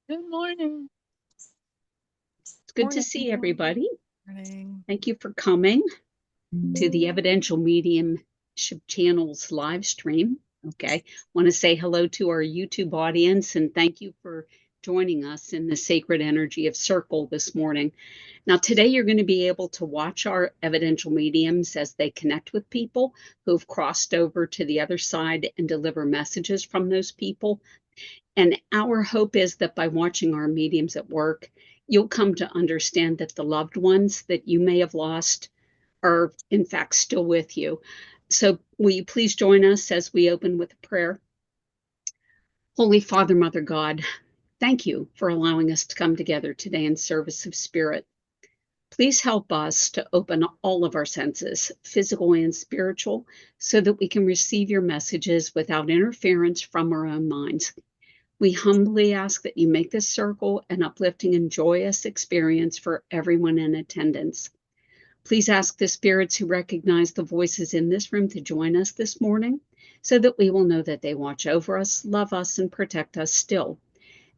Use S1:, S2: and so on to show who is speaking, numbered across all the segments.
S1: Good morning.
S2: It's good
S1: Morning.
S2: to see everybody.
S1: Morning.
S2: Thank you for coming to the Evidential Mediumship channel's live stream. Okay. Want to say hello to our YouTube audience and thank you for joining us in the sacred energy of circle this morning. Now, today you're going to be able to watch our evidential mediums as they connect with people who've crossed over to the other side and deliver messages from those people. And our hope is that by watching our mediums at work, you'll come to understand that the loved ones that you may have lost are, in fact, still with you. So, will you please join us as we open with a prayer? Holy Father, Mother God, thank you for allowing us to come together today in service of spirit. Please help us to open all of our senses, physical and spiritual, so that we can receive your messages without interference from our own minds. We humbly ask that you make this circle an uplifting and joyous experience for everyone in attendance. Please ask the spirits who recognize the voices in this room to join us this morning so that we will know that they watch over us, love us, and protect us still.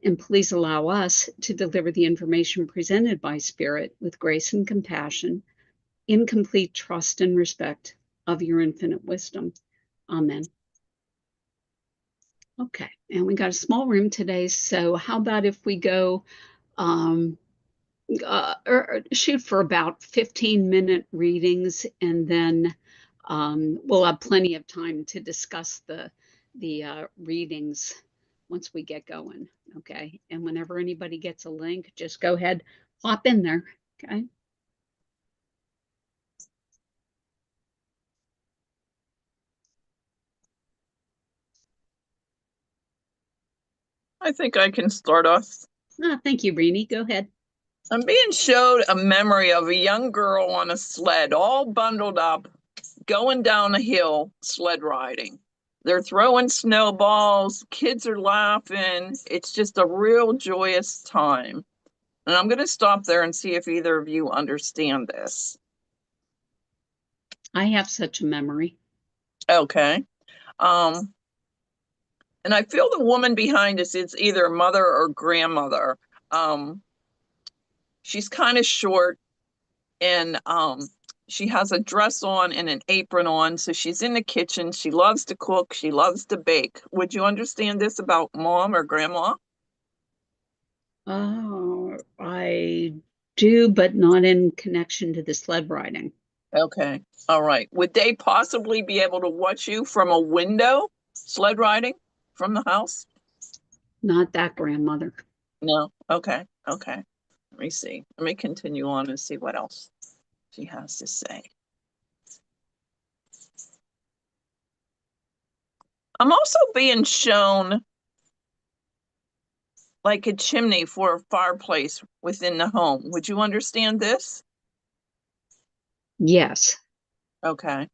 S2: And please allow us to deliver the information presented by Spirit with grace and compassion, in complete trust and respect of your infinite wisdom. Amen. Okay, and we got a small room today, so how about if we go or shoot for about 15-minute readings, and then we'll have plenty of time to discuss the readings once we get going. Okay, and whenever anybody gets a link, just go ahead, hop in there. Okay.
S1: I think I can start off.
S2: Thank you, Rene. Go ahead.
S1: I'm being showed a memory of a young girl on a sled, all bundled up, going down a hill, sled riding. They're throwing snowballs, kids are laughing. It's just a real joyous time. And I'm going to stop there and see if either of you understand this.
S2: I have such a memory.
S1: Okay. And I feel the woman behind us, it's either mother or grandmother. She's kind of short, and she has a dress on and an apron on, so she's in the kitchen. She loves to cook, she loves to bake. Would you understand this about mom or grandma?
S2: Oh, I do, but not in connection to the sled riding.
S1: Okay, all right. Would they possibly be able to watch you from a window sled riding from the house?
S2: Not that grandmother.
S1: No. Okay, okay. Let me see, let me continue on and see what else she has to say. I'm also being shown like a chimney for a fireplace within the home. Would you understand this?
S2: Yes.
S1: Okay.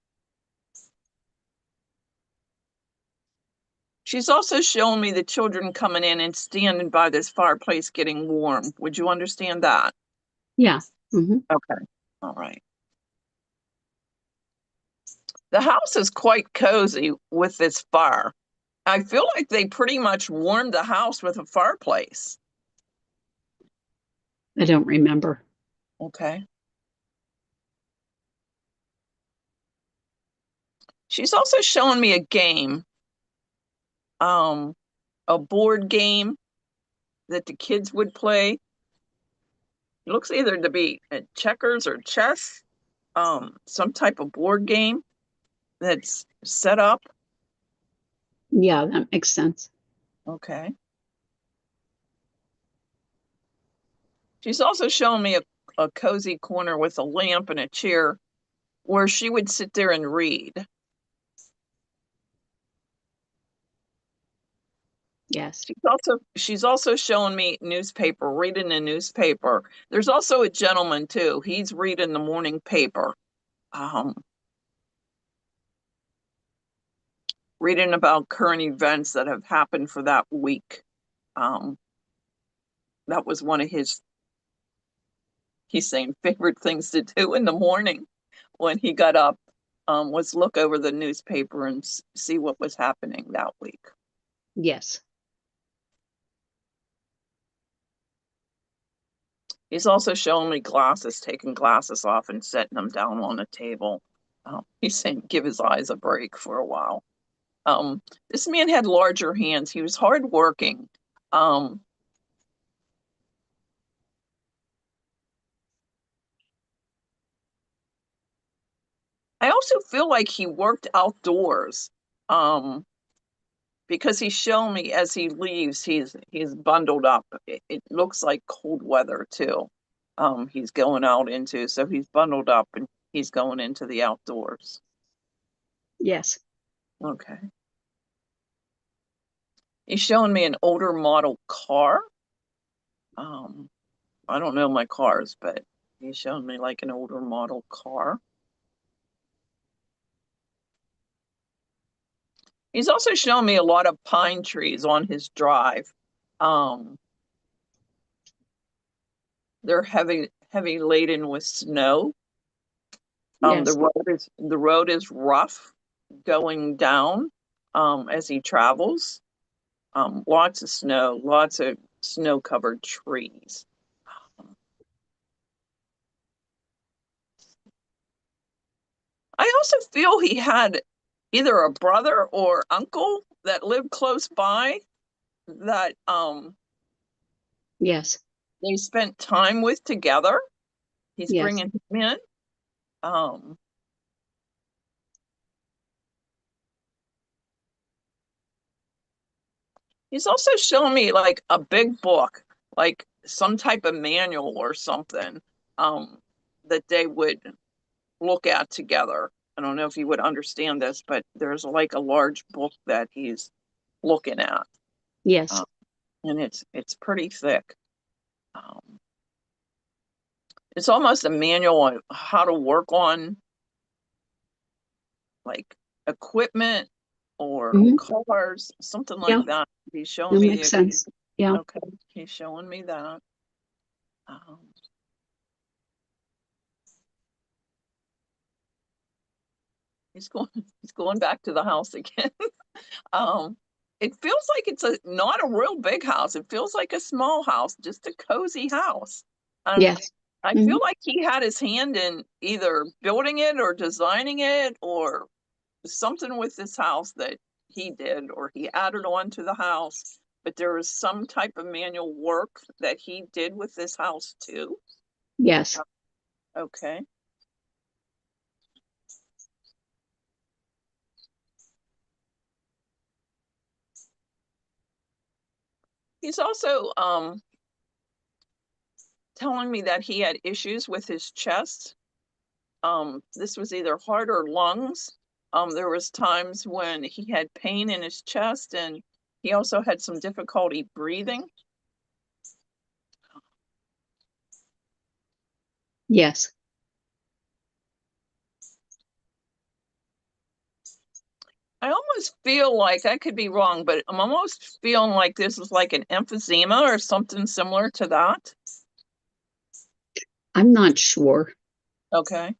S1: She's also showing me the children coming in and standing by this fireplace getting warm. Would you understand that?
S2: Yeah. Mm-hmm.
S1: Okay. All right. The house is quite cozy with this fire. I feel like they pretty much warmed the house with a fireplace.
S2: I don't remember.
S1: Okay. She's also showing me a game, um, a board game that the kids would play. It looks either to be checkers or chess, some type of board game that's set up.
S2: Yeah, that makes sense.
S1: Okay. She's also shown me a cozy corner with a lamp and a chair where she would sit there and read.
S2: Yes.
S1: She's also showing me newspaper, reading a newspaper. There's also a gentleman too. He's reading the morning paper. Um, Reading about current events that have happened for that week. Um, that was one of his, he's saying, favorite things to do in the morning when he got up, was look over the newspaper and see what was happening that week.
S2: Yes.
S1: He's also showing me glasses, taking glasses off and setting them down on a table. He's saying give his eyes a break for a while. This man had larger hands. He was hardworking. I also feel like he worked outdoors. Because he's shown me as he leaves, he's bundled up. It looks like cold weather too. He's going out into, so he's bundled up and he's going into the outdoors.
S2: Yes.
S1: Okay. He's showing me an older model car. I don't know my cars, but he's showing me like an older model car. He's also shown me a lot of pine trees on his drive. They're heavy laden with snow.
S2: Yes.
S1: The road is rough going down as he travels. Lots of snow covered trees. I also feel he had either a brother or uncle that lived close by that
S2: Yes.
S1: they spent time with together. He's
S2: Yes.
S1: bringing him in. He's also showing me like a big book, like some type of manual or something that they would look at together. I don't know if you would understand this, but there's like a large book that he's looking at.
S2: Yes.
S1: And it's pretty thick. It's almost a manual on how to work on like equipment or cars, something like that. He's showing
S2: That
S1: me
S2: makes sense. Yeah.
S1: Okay, he's showing me that. He's going back to the house again. It feels like it's not a real big house. It feels like a small house, just a cozy house.
S2: Yes.
S1: I feel like he had his hand in either building it or designing it or something with this house that he did or he added on to the house. But there was some type of manual work that he did with this house too.
S2: Yes.
S1: Okay. He's also telling me that he had issues with his chest. This was either heart or lungs. There was times when he had pain in his chest and he also had some difficulty breathing.
S2: Yes.
S1: I almost feel like, I could be wrong, but I'm almost feeling like this is like an emphysema or something similar to that.
S2: I'm not sure.
S1: Okay.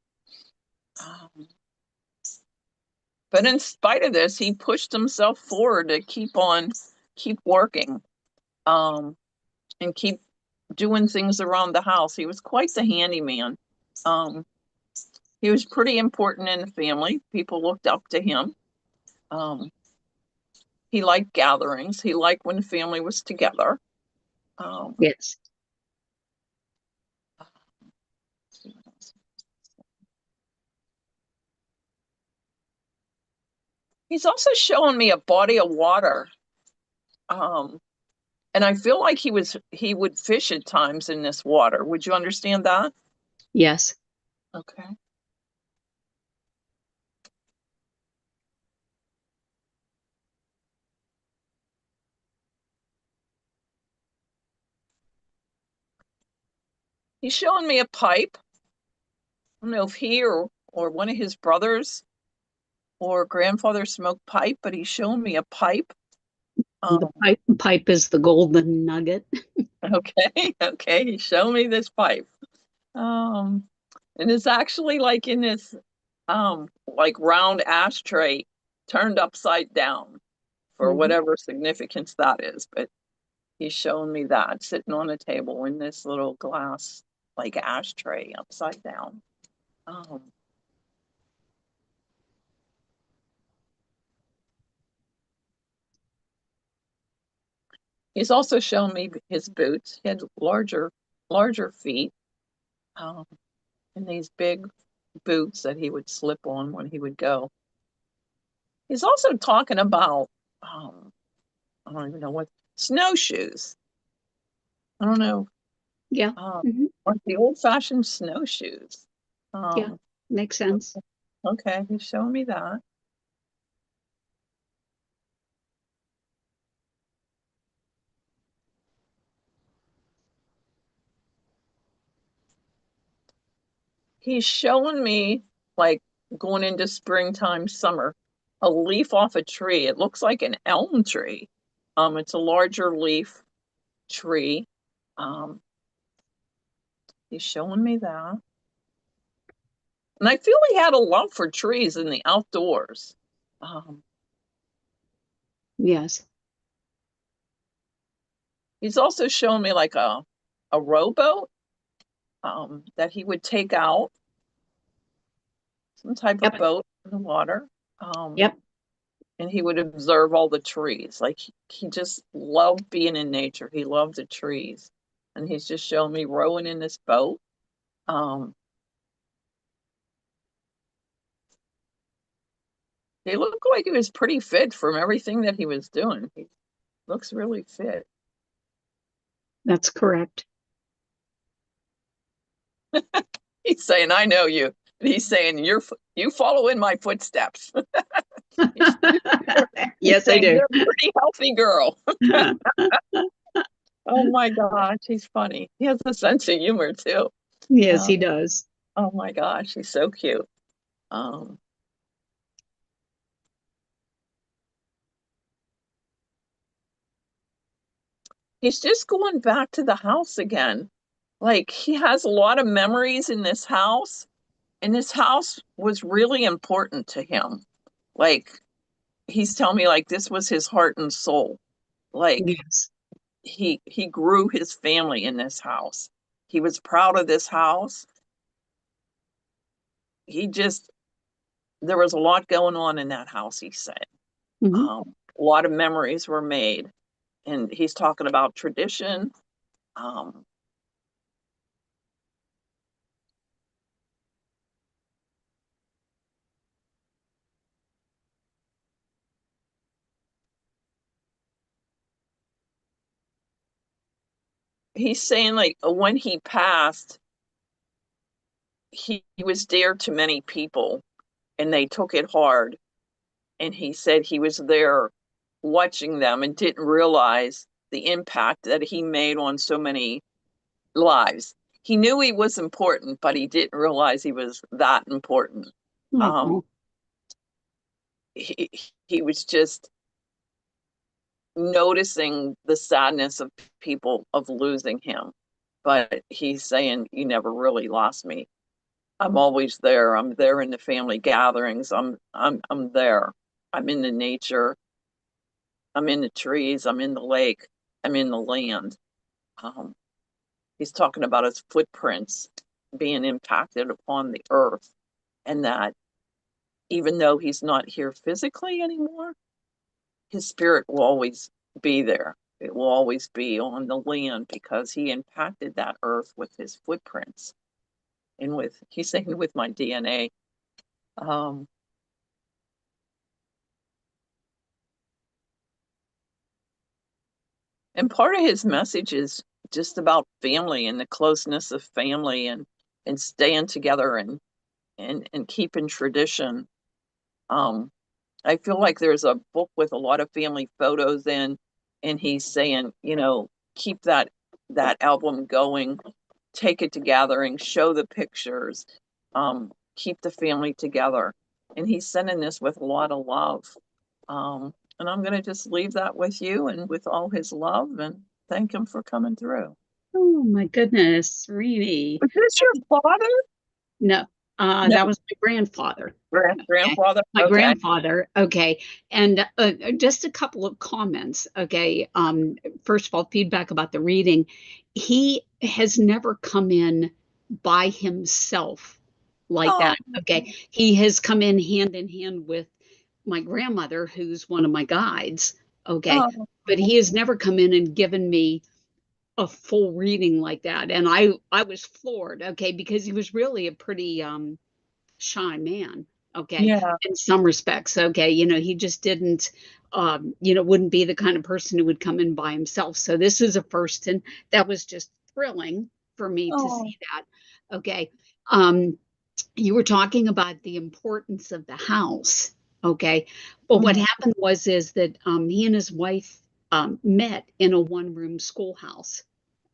S1: But in spite of this, he pushed himself forward to keep working, and keep doing things around the house. He was quite the handyman. He was pretty important in the family. People looked up to him. He liked gatherings. He liked when the family was together.
S2: Yes.
S1: He's also showing me a body of water. And I feel like he would fish at times in this water. Would you understand that?
S2: Yes.
S1: Okay. He's showing me a pipe. I don't know if he or one of his brothers or grandfather smoked pipe, but he's showing me a pipe.
S2: The pipe is the golden nugget.
S1: Okay, he's showing me this pipe. And it's actually like in this like round ashtray turned upside down for whatever significance that is. But He's showing me that sitting on a table in this little glass, like ashtray upside down. He's also shown me his boots. He had larger feet, and these big boots that he would slip on when he would go. He's also talking about, I don't even know what, snowshoes. I don't know.
S2: Yeah.
S1: Like the old-fashioned snowshoes.
S2: Yeah, makes sense.
S1: Okay, he's showing me that. He's showing me, like, going into springtime, summer, a leaf off a tree. It looks like an elm tree. It's a larger leaf tree. He's showing me that. And I feel he had a love for trees in the outdoors.
S2: Yes.
S1: He's also shown me like a rowboat that he would take out, some type of boat in the water.
S2: Yep.
S1: And he would observe all the trees. Like he just loved being in nature. He loved the trees. And he's just showing me rowing in this boat. He looked like he was pretty fit from everything that he was doing. He looks really fit.
S2: That's correct.
S1: He's saying, I know you. And he's saying, you follow in my footsteps.
S2: Yes, I do.
S1: You're a pretty healthy girl. Oh my gosh, he's funny. He has a sense of humor too.
S2: Yes, he does.
S1: Oh my gosh, he's so cute. He's just going back to the house again. Like he has a lot of memories in this house, and this house was really important to him. Like he's telling me like this was his heart and soul. Like
S2: Yes.
S1: he grew his family in this house. He was proud of this house. There was a lot going on in that house, he said. A lot of memories were made. And he's talking about tradition. He's saying like when he passed, he was dear to many people and they took it hard. And he said he was there watching them and didn't realize the impact that he made on so many lives. He knew he was important, but he didn't realize he was that important. He was just noticing the sadness of people of losing him. But he's saying, you never really lost me. I'm always there. I'm there in the family gatherings. I'm there. I'm in the nature. I'm in the trees. I'm in the lake. I'm in the land. He's talking about his footprints being impacted upon the earth, and that even though he's not here physically anymore, his spirit will always be there. It will always be on the land because he impacted that earth with his footprints and he's saying with my DNA. And part of his message is just about family and the closeness of family and staying together and keeping tradition. I feel like there's a book with a lot of family photos in, and he's saying, keep that album going, take it to gathering, show the pictures, keep the family together. And he's sending this with a lot of love. And I'm going to just leave that with you and with all his love and thank him for coming through.
S2: Oh my goodness, Rene.
S1: Was this your father?
S2: No,
S1: No,
S2: That was my grandfather. Okay.
S1: grandfather.
S2: My
S1: Okay.
S2: grandfather. Okay. And just a couple of comments. Okay. First of all, feedback about the reading. He has never come in by himself like
S1: Oh,
S2: that. Okay. He has come in hand with my grandmother, who's one of my guides. Okay. But
S1: oh,
S2: he has never come in and given me a full reading like that. And I was floored. Okay. Because he was really a pretty shy man, okay,
S1: yeah.
S2: in some respects. Okay, he just didn't wouldn't be the kind of person who would come in by himself. So this is a first, and that was just thrilling for me to
S1: Oh,
S2: see that. Okay. um you were talking about the importance of the house. Okay. But what
S1: mhm.
S2: happened is that he and his wife met in a one-room schoolhouse.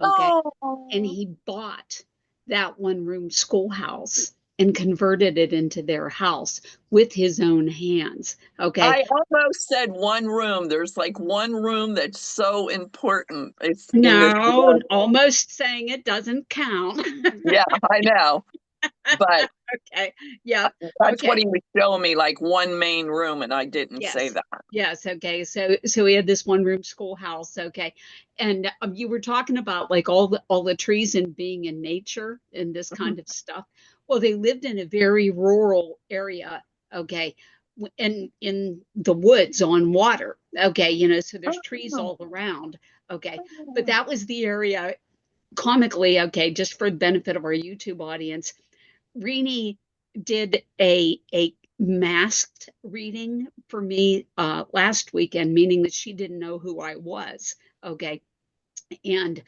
S2: Okay. And
S1: Oh,
S2: he bought that one-room schoolhouse and converted it into their house with his own hands. Okay.
S1: I almost said one room. There's like one room that's so important. It's in this
S2: No,
S1: world.
S2: almost saying it doesn't count.
S1: Yeah, I know. But
S2: Okay. Yeah.
S1: that's what
S2: Okay.
S1: he was showing me, like one main room, and I didn't say
S2: Yes.
S1: that.
S2: Yes. Okay. So we had this one room schoolhouse. Okay. And you were talking about like all the trees and being in nature and this
S1: Mhm.
S2: kind of stuff. Well, they lived in a very rural area. Okay. In the woods on water. Okay. So there's trees
S1: Oh,
S2: all around. Okay. But that was the area comically. Okay. Just for the benefit of our YouTube audience, Rene did a masked reading for me last weekend, meaning that she didn't know who I was. Okay. And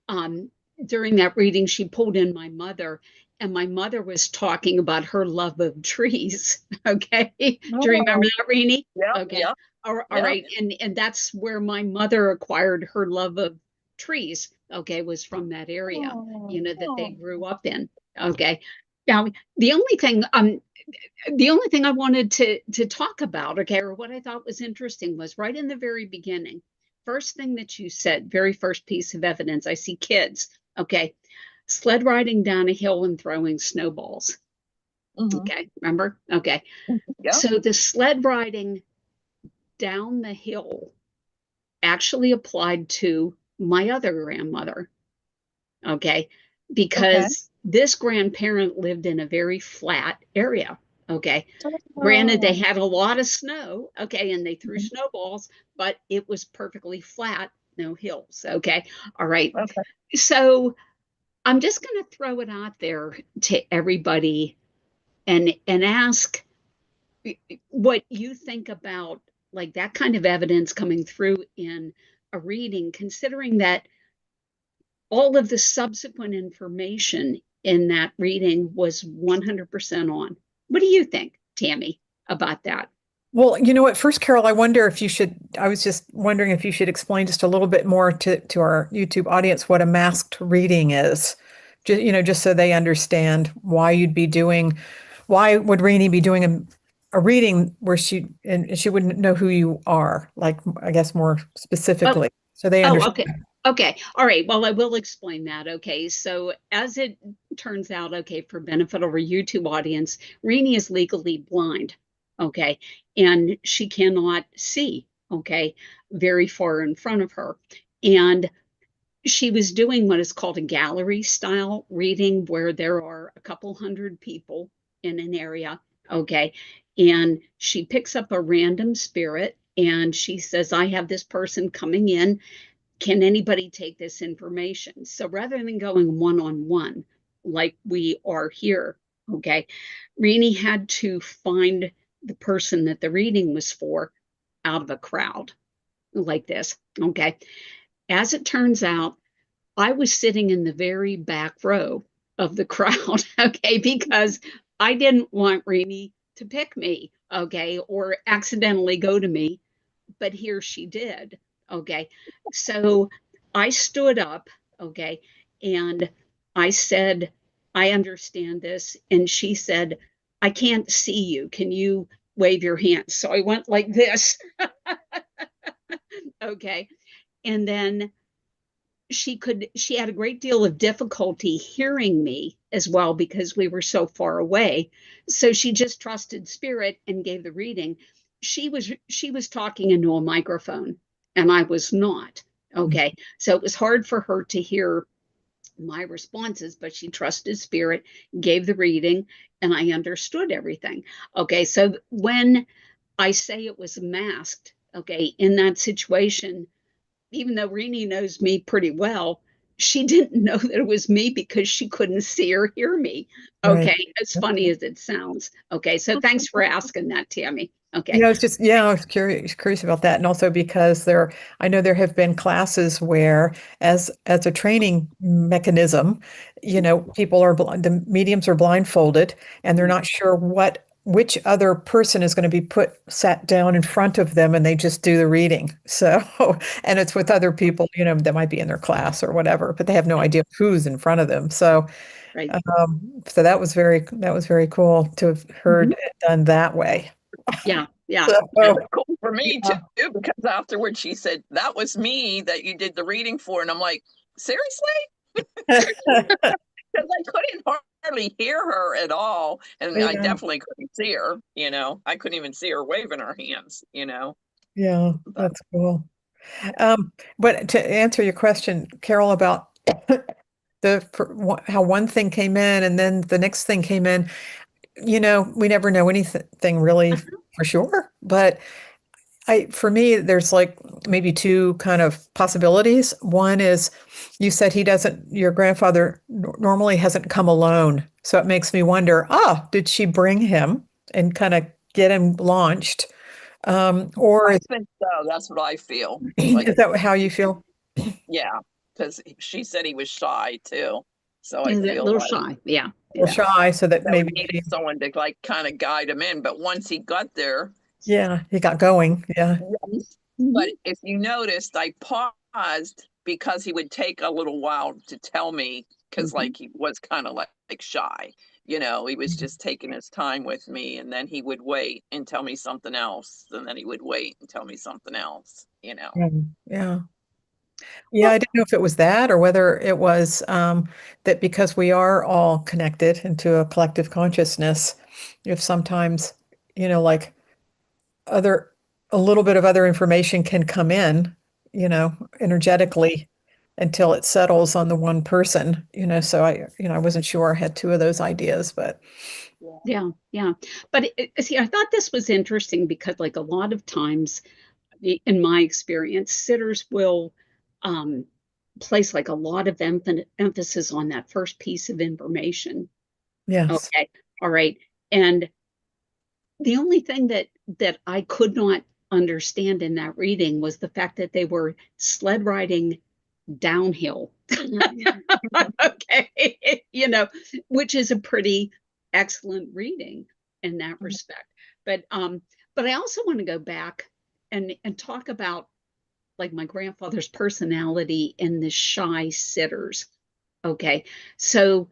S2: um, during that reading, she pulled in my mother, and my mother was talking about her love of trees. Okay. Do you remember
S1: oh,
S2: that, Rene?
S1: yeah,
S2: Okay.
S1: yeah,
S2: All
S1: yeah.
S2: right. And that's where my mother acquired her love of trees. Okay. Was from that area,
S1: Oh,
S2: that they
S1: oh.
S2: grew up in. Okay. Now, the only thing I wanted to talk about, okay, or what I thought was interesting was right in the very beginning, first thing that you said, very first piece of evidence, I see kids, okay, sled riding down a hill and throwing snowballs.
S1: Mhm.
S2: Okay, remember? Okay.
S1: Yeah.
S2: So the sled riding down the hill actually applied to my other grandmother. Okay,
S1: Okay.
S2: because this grandparent lived in a very flat area. Okay. Granted, they
S1: Oh.
S2: had a lot of snow, okay, and they threw
S1: Mhm.
S2: snowballs, but it was perfectly flat, no hills, okay. All right.
S1: Okay.
S2: So I'm just going to throw it out there to everybody and ask what you think about like that kind of evidence coming through in a reading, considering that all of the subsequent information in that reading was 100% on. What do you think, Tammy, about that?
S3: Well, you know what, first, Carol, I was just wondering if you should explain just a little bit more to our YouTube audience what a masked reading is. Just so they understand why would Rene be doing a reading where she wouldn't know who you are, like, I guess more
S2: Oh,
S3: specifically, so they
S2: oh, okay.
S3: understand.
S2: Okay. All right. Well, I will explain that. Okay. So, as it turns out, okay, for benefit of our YouTube audience, Rene is legally blind. Okay. And she cannot see, okay, very far in front of her. And she was doing what is called a gallery style reading, where there are a couple hundred people in an area. Okay. And she picks up a random spirit and she says, I have this person coming in, can anybody take this information? So rather than going one on one like we are here, okay, Rene had to find the person that the reading was for out of a crowd like this. Okay. As it turns out, I was sitting in the very back row of the crowd, okay, because I didn't want Rene to pick me, okay, or accidentally go to me, but here she did. Okay. So I stood up, okay, and I said, I understand this. And she said, I can't see you. Can you wave your hands? So I went like this. Okay. And then she had a great deal of difficulty hearing me as well because we were so far away. So she just trusted spirit and gave the reading. She was talking into a microphone and I was not. Okay. So it was hard for her to hear my responses, but she trusted spirit, gave the reading, and I understood everything. Okay. So when I say it was masked, okay, in that situation, even though Rene knows me pretty well, she didn't know that it was me because she couldn't see or hear me.
S3: Right.
S2: Okay, as funny as it sounds. Okay, so thanks for asking that, Tammy. Okay.
S3: Yeah, I was curious about that, and also because I know there have been classes where, as a training mechanism, the mediums are blindfolded, and they're not sure which other person is going to be sat down in front of them, and they just do the reading. So, and it's with other people, that might be in their class or whatever, but they have no idea who's in front of them. So,
S2: Right.
S3: so that was very cool to have heard it done that way.
S2: Yeah, yeah.
S3: So,
S1: It was cool for me
S3: yeah.
S1: too, because afterwards she said, that was me that you did the reading for. And I'm like, seriously? Because I couldn't hardly hear her at all. And I
S3: Yeah.
S1: definitely couldn't see her, I couldn't even see her waving her hands,
S3: Yeah, that's cool. But to answer your question, Carol, about how one thing came in and then the next thing came in, we never know anything really for sure. But for me, there's like maybe two kind of possibilities. One is you said your grandfather normally hasn't come alone. So it makes me wonder, did she bring him and kind of get him launched? Or
S1: I think so. That's what I feel.
S3: is that how you feel?
S1: Yeah, because she said he was shy too. So I
S2: Is it a
S1: feel
S2: little
S1: like
S2: shy? Yeah.
S3: Or shy, so that
S1: that we
S3: maybe
S1: needed someone to like kind of guide him in. But once he got there,
S3: he got going. Yeah.
S1: but if you noticed, I paused because he would take a little while to tell me because like he was kind of like shy. He was just taking his time with me and then he would wait and tell me something else. And then he would wait and tell me something else.
S3: Yeah. Yeah, I didn't know if it was that or whether it was that because we are all connected into a collective consciousness, if sometimes, like other a little bit of other information can come in, energetically until it settles on the one person, so I wasn't sure. I had two of those ideas, but
S2: Yeah, yeah. But see, I thought this was interesting because, like, a lot of times, in my experience, sitters will place like a lot of emphasis on that first piece of information.
S3: yes.
S2: Okay, all right. And the only thing that I could not understand in that reading was the fact that they were sled riding downhill. Okay, which is a pretty excellent reading in that respect. But I also want to go back and talk about like my grandfather's personality and the shy sitters. Okay, so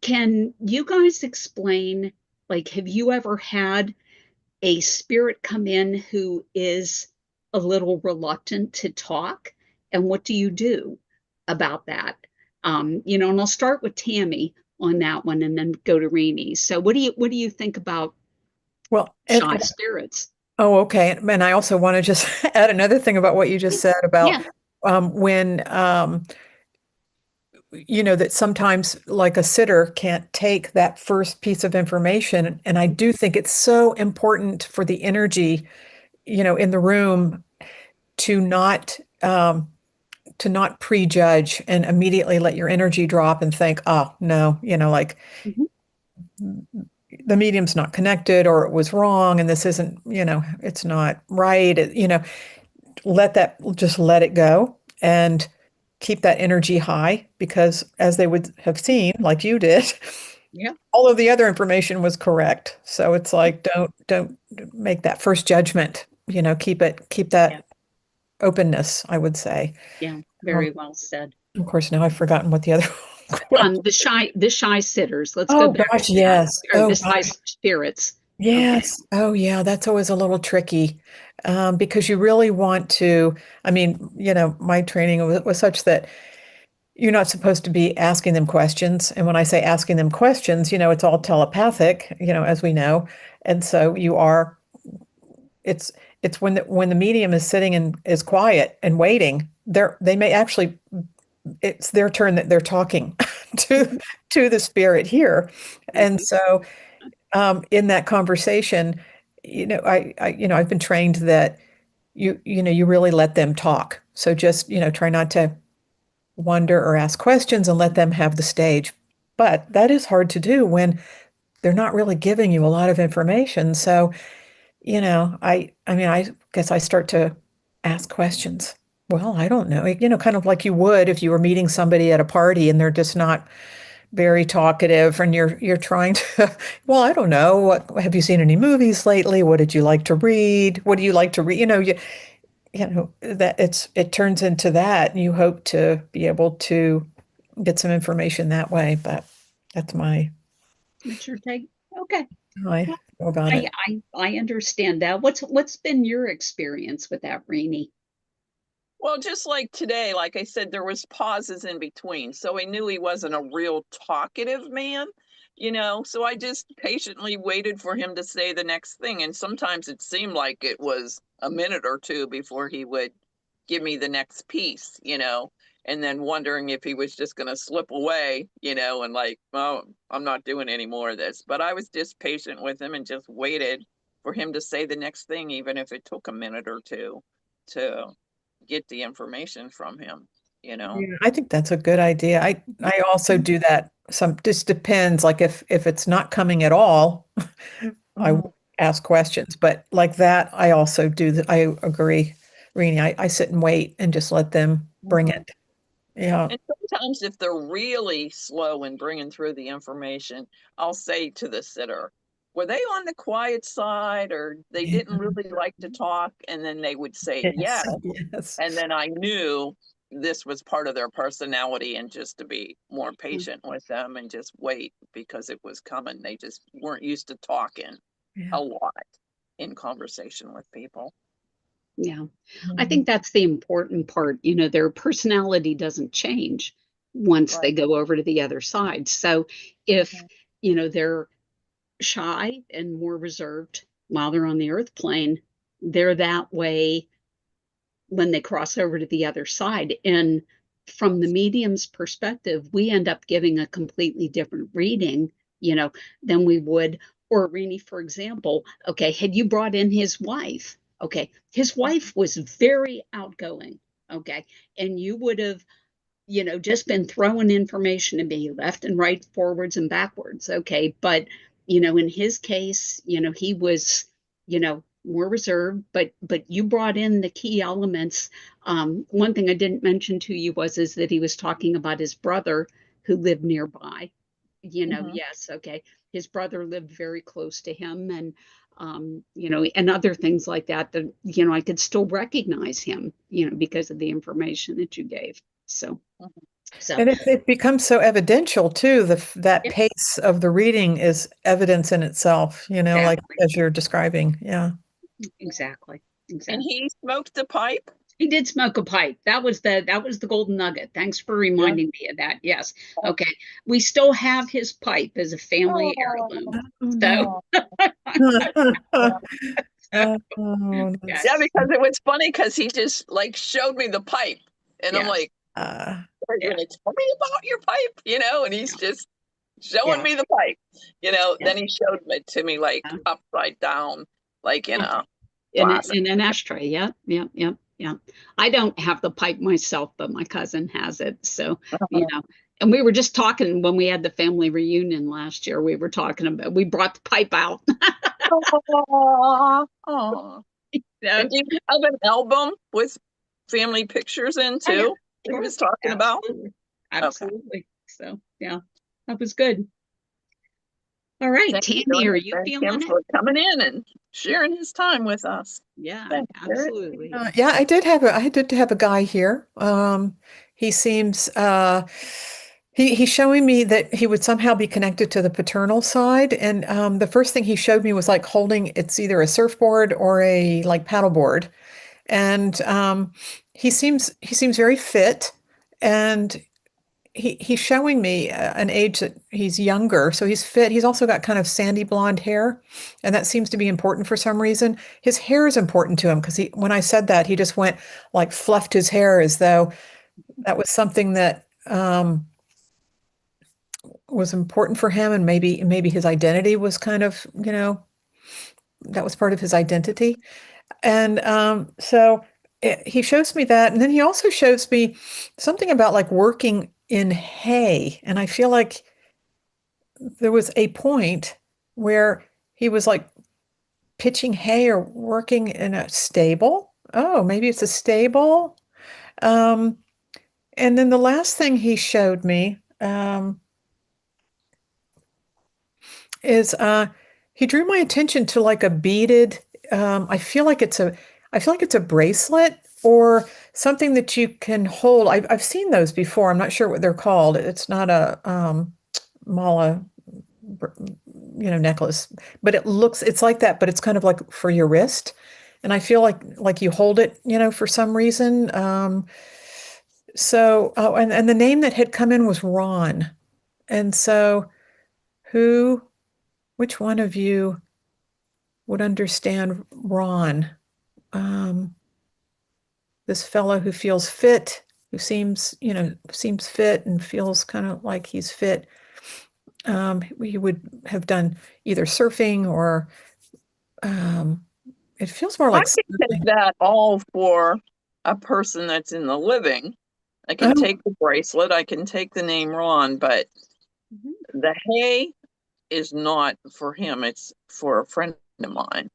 S2: can you guys explain, like, have you ever had a spirit come in who is a little reluctant to talk? And what do you do about that? And I'll start with Tammy on that one and then go to Rene. So what do you think about
S3: Well,
S2: shy spirits?
S3: oh, okay. And I also want to just add another thing about what you just said about
S2: Yeah.
S3: when that sometimes like a sitter can't take that first piece of information. And I do think it's so important for the energy, in the room to not prejudge and immediately let your energy drop and think, oh no, like
S2: Mhm.
S3: the medium's not connected or it was wrong and this isn't, it's not right. Just let it go and keep that energy high because as they would have seen, like you did,
S2: Yeah.
S3: all of the other information was correct. So it's like, don't make that first judgment, keep that
S2: Yeah.
S3: openness, I would say.
S2: Yeah. Very well said.
S3: Of course, now I've forgotten what the other
S2: The shy sitters. Let's go
S3: Oh
S2: back
S3: gosh,
S2: to that.
S3: yes.
S2: Or
S3: Oh
S2: the shy
S3: gosh.
S2: spirits. Okay.
S3: Yes. Oh yeah, that's always a little tricky. Because you really want to, I mean, my training was such that you're not supposed to be asking them questions. And when I say asking them questions, it's all telepathic, as we know. And so it's when the medium is sitting and is quiet and waiting, they may actually, it's their turn that they're talking to the spirit here. And so in that conversation, I've been trained that you really let them talk. So just, try not to wonder or ask questions and let them have the stage. But that is hard to do when they're not really giving you a lot of information. So, I guess I start to ask questions. Well, I don't know, kind of like you would if you were meeting somebody at a party and they're just not very talkative and you're trying to, well, I don't know, what have you seen any movies lately? What did you like to read? What do you like to read? That it turns into that, and you hope to be able to get some information that way. But that's
S2: your take. Okay.
S3: I feel about it.
S2: I understand that. What's been your experience with that, Rene?
S1: Well, just like today, like I said, there was pauses in between. So I knew he wasn't a real talkative man, so I just patiently waited for him to say the next thing. And sometimes it seemed like it was a minute or two before he would give me the next piece, and then wondering if he was just going to slip away, and like, oh, I'm not doing any more of this. But I was just patient with him and just waited for him to say the next thing, even if it took a minute or two to get the information from him.
S3: Yeah, I think that's a good idea. I also do that. Just depends. Like if it's not coming at all, I will ask questions. But like that, I also do. I agree, Rene. I sit and wait and just let them bring it. Yeah.
S1: And sometimes if they're really slow in bringing through the information, I'll say to the sitter, were they on the quiet side or they didn't really like to talk? And then they would say, yes.
S3: Yes.
S1: And then I knew this was part of their personality, and just to be more patient with them and just wait because it was coming. They just weren't used to talking a lot in conversation with people.
S2: Yeah. I think that's the important part. Their personality doesn't change once they go over to the other side. So if, they're shy and more reserved while they're on the earth plane, they're that way when they cross over to the other side. And from the medium's perspective, we end up giving a completely different reading, than we would. Or Rene, for example, okay, had you brought in his wife? Okay, his wife was very outgoing. Okay, and you would have, just been throwing information to me left and right, forwards and backwards. Okay, but in his case, he was, more reserved, but you brought in the key elements. One thing I didn't mention to you is that he was talking about his brother who lived nearby. Yes, okay. His brother lived very close to him, and and other things like that. That I could still recognize him, because of the information that you gave. So.
S3: And it becomes so evidential too. That pace of the reading is evidence in itself.
S2: Exactly.
S3: Like as you're describing. Yeah.
S2: Exactly.
S1: And he smoked the pipe.
S2: He did smoke a pipe. That was the golden nugget. Thanks for reminding me of that. Yes. Okay. We still have his pipe as a family heirloom. So.
S1: Yes. Yeah, because it was funny because he just like showed me the pipe, and I'm like, "Are you going to tell me about your pipe?" And he's just showing me the pipe. Then he showed it to me like upside down, like in
S2: an ashtray. Yeah. I don't have the pipe myself, but my cousin has it. So, and we were just talking when we had the family reunion last year, we were talking about, we brought the pipe out.
S1: And do you have an album with family pictures in too? He was talking about?
S2: Absolutely. Okay. So, yeah, that was good. All right, Tammy, are you feeling it?
S1: For coming in and sharing his time with us.
S2: Yeah, absolutely.
S3: Yeah, I did have a guy here. He seems he's showing me that he would somehow be connected to the paternal side. And the first thing he showed me was like holding, it's either a surfboard or a like paddleboard. And he seems very fit, and he's showing me an age that he's younger, so he's fit. He's also got kind of sandy blonde hair, and that seems to be important for some reason. His hair is important to him because when I said that, he just went like fluffed his hair as though that was something that was important for him, and maybe his identity was kind of, that was part of his identity. And so he shows me that. And then he also shows me something about like working in hay. And I feel like there was a point where he was like pitching hay or working in a stable. Oh, maybe it's a stable. Um, and then the last thing he showed me is he drew my attention to like a beaded, I feel like it's a bracelet or something that you can hold. I've seen those before. I'm not sure what they're called. It's not a mala, necklace, but it's like that, but it's kind of like for your wrist. And I feel like you hold it, for some reason. And the name that had come in was Ron. And so which one of you would understand Ron? This fellow who feels fit, who seems fit and feels kind of like he's fit. He would have done either surfing or it feels more
S1: I
S3: like
S1: can take
S3: surfing.
S1: that all for a person that's in the living. I can
S3: Oh,
S1: take the bracelet, I can take the name Ron, but the hay is not for him, it's for a friend of mine.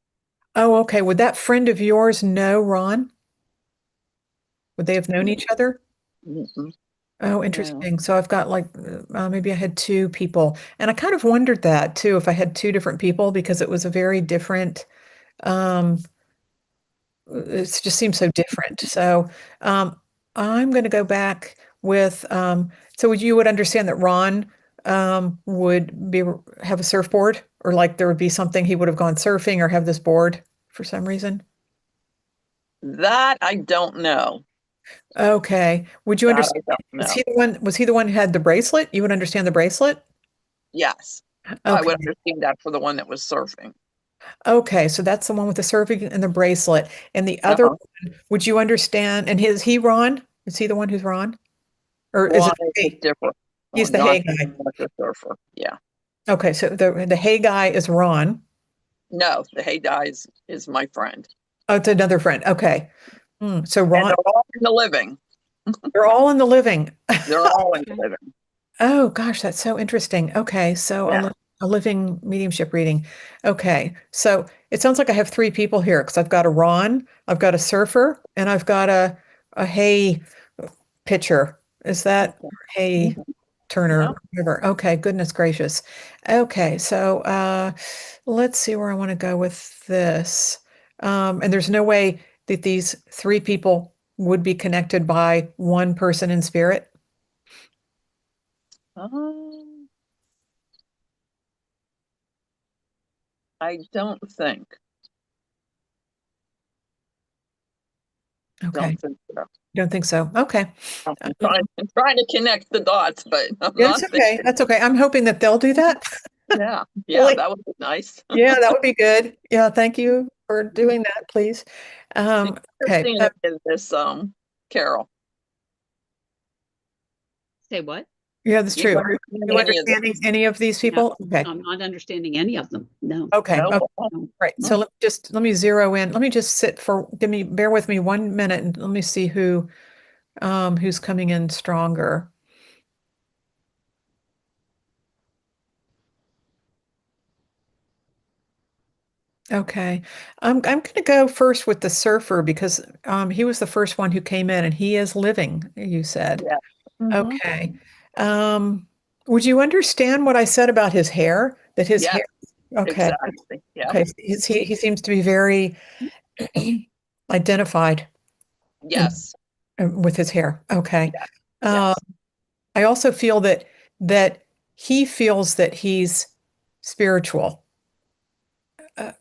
S3: oh, okay. Would that friend of yours know Ron? Would they have known each other?
S1: Mm-mm.
S3: Oh,
S1: No.
S3: interesting. So I've got like maybe I had two people, and I kind of wondered that too, if I had two different people because it was a very different. Um, it just seems so different. So I'm going to go back with. So you would understand that Ron would have a surfboard, or like there would be something he would have gone surfing or have this board for some reason.
S1: That I don't know.
S3: Okay. Would you
S1: That I
S3: understand?
S1: don't
S3: Was
S1: know.
S3: he the one? Was he the one who had the bracelet? You would understand the bracelet?
S1: Yes, I would
S3: Okay.
S1: understand that for the one that was surfing.
S3: Okay. So that's the one with the surfing and the bracelet. And the other
S1: Uh-huh.
S3: one, would you understand? And is he Ron? Is he the one who's Ron? Or is
S1: Ron
S3: it
S1: is
S3: Hay?
S1: different.
S3: He's the
S1: Not
S3: Hay guy.
S1: the surfer. Yeah.
S3: Okay. So the Hay guy is Ron.
S1: No, the hay dye is my friend.
S3: Oh, it's another friend. Okay. So
S1: And
S3: Ron,
S1: they're all in the living.
S3: they're all in the living.
S1: They're all in the
S2: Okay.
S1: living.
S3: Oh gosh, that's so interesting. Okay, so
S1: Yeah.
S3: a living mediumship reading. Okay, so it sounds like I have three people here because I've got a Ron, I've got a surfer, and I've got a hay pitcher. Is that
S1: Okay.
S3: hay
S1: Mhm.
S3: turner,
S1: Yeah.
S3: whatever? Okay, goodness gracious. Okay, so let's see where I want to go with this. And there's no way that these three people would be connected by one person in spirit.
S1: Um, I don't think.
S3: Okay.
S1: Don't think so.
S3: Don't think so. Okay.
S1: I'm
S3: Um,
S1: trying to connect the dots, but I'm
S3: yeah, it's
S1: not
S3: okay.
S1: thinking.
S3: That's okay. I'm hoping that they'll do that.
S1: Yeah. Yeah,
S3: Really?
S1: that would be nice.
S3: Yeah, that would be good. Yeah, thank you for doing that, please.
S1: Do you
S3: Okay.
S1: understand any of this, Carol?
S2: Say what?
S3: Yeah, that's
S1: Do you
S3: true. Are
S1: understand
S3: you
S1: any of
S3: understanding
S1: this?
S3: any of these
S2: No,
S3: people? Okay.
S2: I'm not understanding any of them. No,
S3: Okay.
S1: No.
S3: Okay.
S2: no.
S3: Right. So let me zero in. Let me just bear with me 1 minute and let me see who's coming in stronger. Okay. I'm going to go first with the surfer because he was the first one who came in and he is living, you said.
S1: Yeah. Hmm.
S3: Okay. Um, would you understand what I said about his hair? That his
S1: Yes,
S3: hair, okay.
S1: exactly. Yeah.
S3: Okay. He seems to be very identified in,
S1: Yes.
S3: with his hair. Okay.
S1: Yeah.
S3: Uh,
S1: Yes.
S3: I also feel that he feels that he's spiritual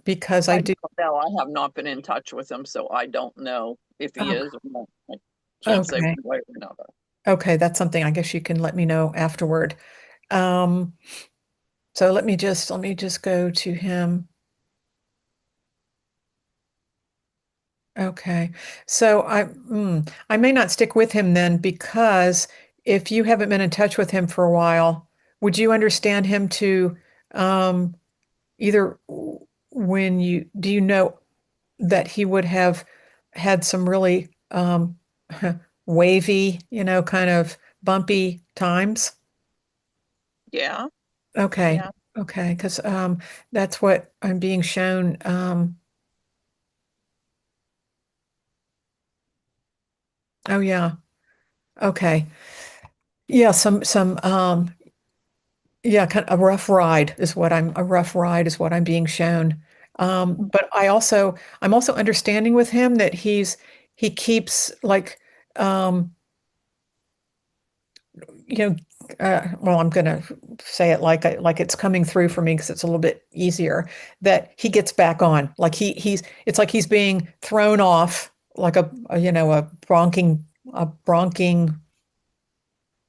S3: because
S1: I
S3: I
S1: don't
S3: do.
S1: know. I have not been in touch with him, so I don't know if he
S3: Oh,
S1: is or not. I can't say
S3: okay.
S1: one way or another.
S3: Okay, that's something I guess you can let me know afterward. Um, so let me just go to him. Okay. So I may not stick with him then because if you haven't been in touch with him for a while, would you understand him to um either when you do you know that he would have had some really wavy, kind of bumpy times?
S1: Yeah,
S3: Okay.
S1: yeah.
S3: Okay, because that's what I'm being shown. Oh yeah. Okay. Yeah, some yeah, kind of a rough ride is what I'm being shown. But I'm also understanding with him that he keeps like um you know well, I'm gonna say it like it's coming through for me because it's a little bit easier that he gets back on. Like he's it's like he's being thrown off like a bronking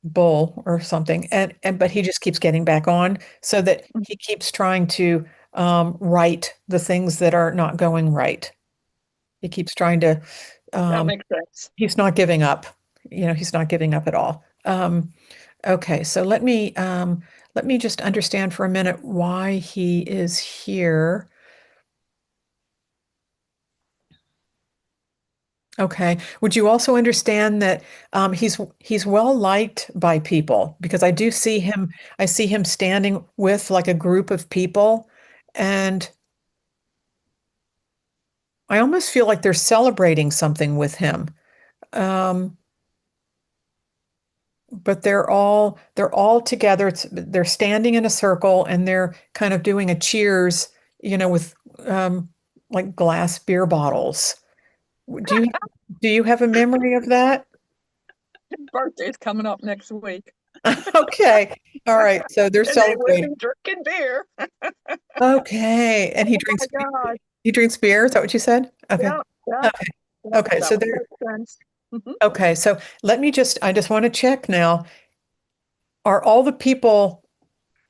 S3: bull or something, and but he just keeps getting back on so that he keeps trying to right the things that are not going right. He keeps trying to
S1: That
S3: um,
S1: makes sense.
S3: he's not giving up. He's not giving up at all. Okay, so let me just understand for a minute why he is here. Okay. Would you also understand that he's well liked by people? Because I see him standing with like a group of people, and I almost feel like they're celebrating something with him. Um, but they're all together. They're standing in a circle and they're kind of doing a cheers, with um, like glass beer bottles. Do you do you have a memory of that?
S1: His birthday's coming up next week,
S3: Okay. All right. So they're
S1: and they would be
S3: celebrating.
S1: drinking beer.
S3: Okay. And he
S1: Oh
S3: drinks
S1: my God.
S3: he drinks beer. Is that what you said? Okay.
S1: Yeah, yeah,
S3: Okay.
S1: yeah.
S3: Okay.
S1: That
S3: So
S1: would
S3: there.
S1: make sense. Mhm.
S3: Okay. So I just want to check now. Are all the people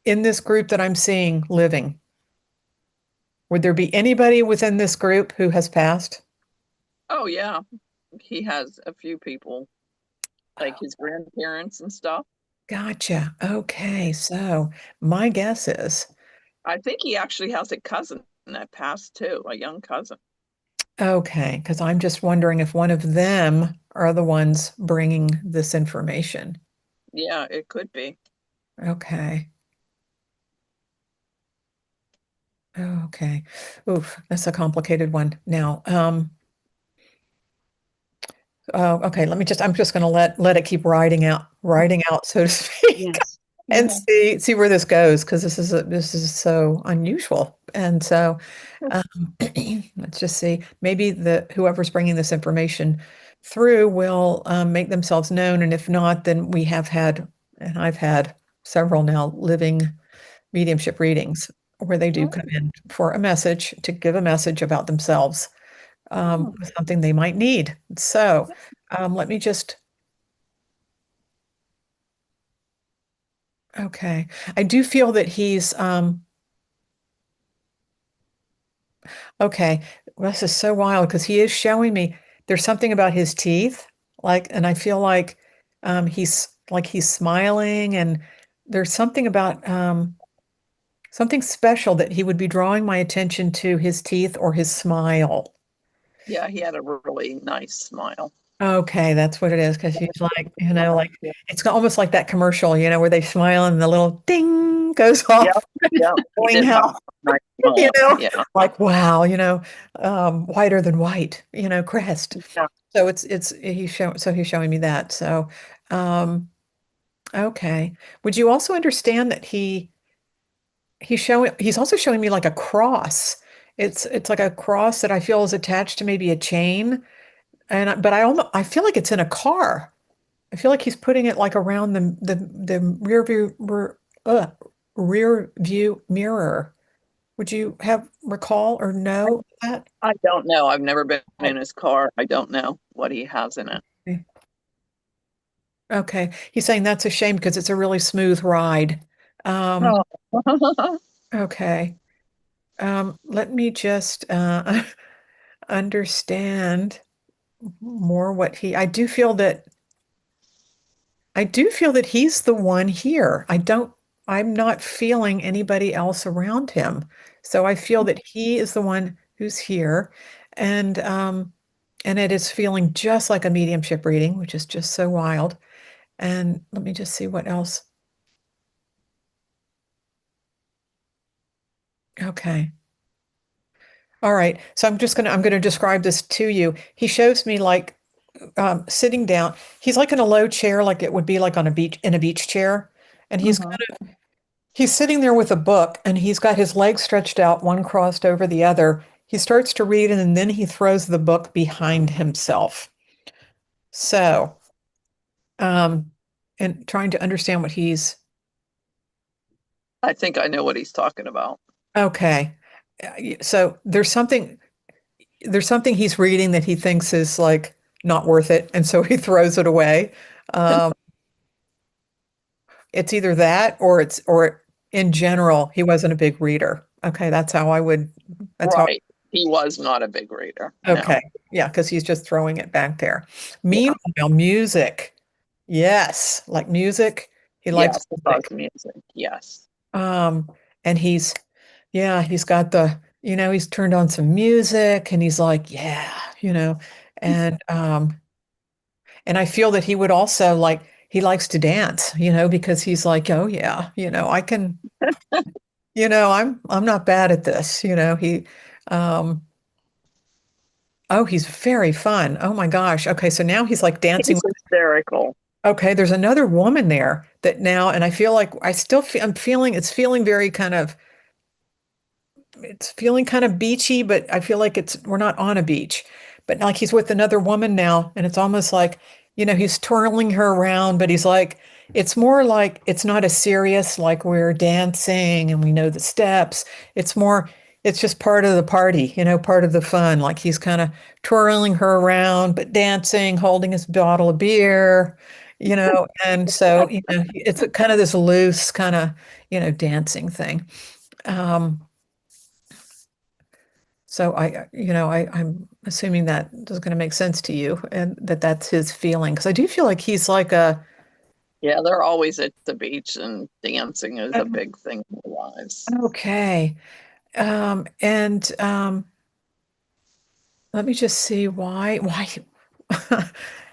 S3: in this group that I'm seeing living? Would there be anybody within this group who has passed?
S1: Oh yeah, he has a few people, like his grandparents and stuff.
S3: Gotcha. Okay. So my guess is,
S1: I think he actually has a cousin that passed too, a young cousin.
S3: okay, because I'm just wondering if one of them are the ones bringing this information.
S1: Yeah, it could be.
S3: Okay. Okay. Oof, that's a complicated one. Now, okay, I'm just gonna let it keep riding out, so to speak,
S2: Yes.
S3: and
S1: Yeah.
S3: see where this goes, because this is so unusual. And so, let's just see. Maybe the whoever's bringing this information through will make themselves known, and if not, then and I've had several now living mediumship readings where they do come in for a message to give a message about themselves,
S1: Mm.
S3: something they might need. So let me just, okay. I do feel that he's, okay. Well, this is so wild because he is showing me there's something about his teeth, and I feel like he's smiling, and there's something about something special that he would be drawing my attention to his teeth or his smile.
S1: Yeah, he had a really nice smile.
S3: Okay, that's what it is. Because he's like, like
S1: Yeah,
S3: it's almost like that commercial, where they smile and the little ding goes
S1: yeah,
S3: off,
S1: yeah. He
S3: showing
S1: did have
S3: how,
S1: a nice
S3: you
S1: smile.
S3: know,
S1: Yeah,
S3: like wow, whiter than white, crest.
S1: yeah.
S3: So he's showing me that. So, um, okay. Would you also understand that he's also showing me like a cross. It's like a cross that I feel is attached to maybe a chain, but I feel like it's in a car. I feel like he's putting it like around the rear view mirror. Would you have recall or know that?
S1: I don't know. I've never been in his car. I don't know what he has in it.
S3: Okay. Okay. He's saying that's a shame because it's a really smooth ride. Um,
S1: Oh.
S3: okay. Let me just understand more what I do feel that he's the one here. I'm not feeling anybody else around him. So I feel that he is the one who's here. And and it is feeling just like a mediumship reading, which is just so wild. And let me just see what else. Okay. All right. So I'm gonna describe this to you. He shows me like sitting down. He's like in a low chair, like it would be like on a beach in a beach chair. And
S1: Mhm.
S3: he's sitting there with a book and he's got his legs stretched out, one crossed over the other. He starts to read and then he throws the book behind himself. So, um, and trying to understand what he's
S1: I think I know what he's talking about.
S3: okay. So there's something he's reading that he thinks is like not worth it, and so he throws it away. Um, it's either that or in general, he wasn't a big reader. Okay, that's how
S1: Right. He was not a big reader. No.
S3: okay. Yeah, because he's just throwing it back there.
S1: Yeah.
S3: Meanwhile, music. Yes, like music. He likes
S1: Yes, it
S3: music.
S1: does music. Yes.
S3: Um, and yeah, he's got he's turned on some music and he's like, yeah, and and I feel that he would also like he likes to dance, because he's like, oh yeah, I can, I'm not bad at this, um oh, he's very fun. Oh my gosh. Okay, so now he's like dancing.
S1: He's hysterical.
S3: Okay, there's another woman there that now, and I feel like I'm feeling it's feeling very it's feeling kind of beachy, but I feel like we're not on a beach. But like he's with another woman now, and it's almost like, he's twirling her around, but he's like, it's more like it's not as serious, like we're dancing and we know the steps. It's more, it's just part of the party, part of the fun. Like he's kind of twirling her around, but dancing, holding his bottle of beer, and so, it's a kind of this loose kind of, dancing thing. Um, so I'm assuming that is going to make sense to you and that's his feeling. Because I do feel like he's like
S1: Yeah, they're always at the beach and dancing is a big thing in their lives.
S3: okay. And let me just see why,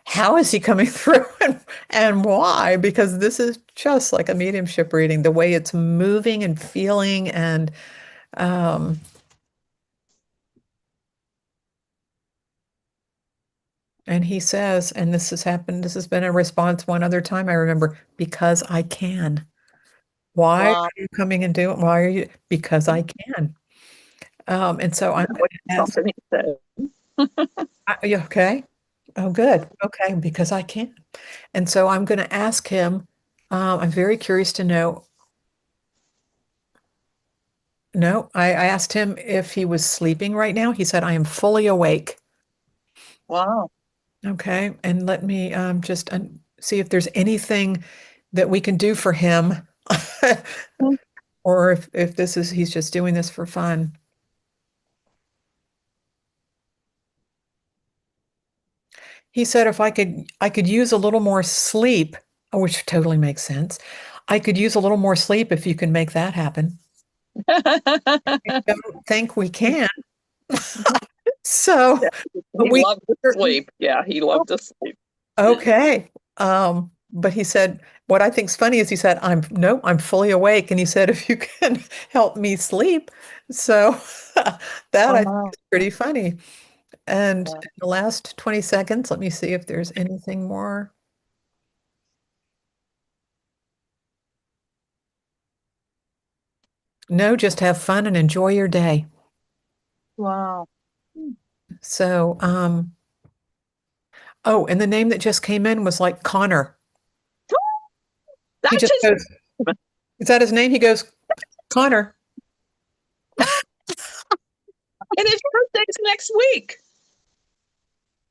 S3: how is he coming through and why? Because this is just like a mediumship reading, the way it's moving and feeling um, and he says, and this has been a response one other time I remember, because I can. Why are
S1: Wow.
S3: you coming and doing? Why are you? Because I can. And so I'm going
S1: What
S3: to ask,
S1: something he said.
S3: are you okay? Oh, good. Okay, because I can. And so I'm going to ask him. I'm very curious to know. No, I asked him if he was sleeping right now. He said, I am fully awake.
S1: Wow.
S3: Okay, and let me just see if there's anything that we can do for him, or if he's just doing this for fun. He said if I could use a little more sleep, which totally makes sense. I could use a little more sleep if you can make that happen. I don't think we can. So,
S1: Yeah,
S3: but
S1: he
S3: we
S1: loved to sleep. Yeah, he loved to sleep.
S3: okay. But he said what I think's funny is he said, I'm fully awake. And he said, if you can help me sleep. So that I think
S1: Wow.
S3: is pretty funny. And
S1: Yeah.
S3: in the last 20 seconds, let me see if there's anything more. No, just have fun and enjoy your day.
S1: Wow.
S3: So, oh, and the name that just came in was like Connor. He
S1: That's
S3: just
S1: his,
S3: goes, is that his name? He goes, Connor.
S1: and his birthday's next week.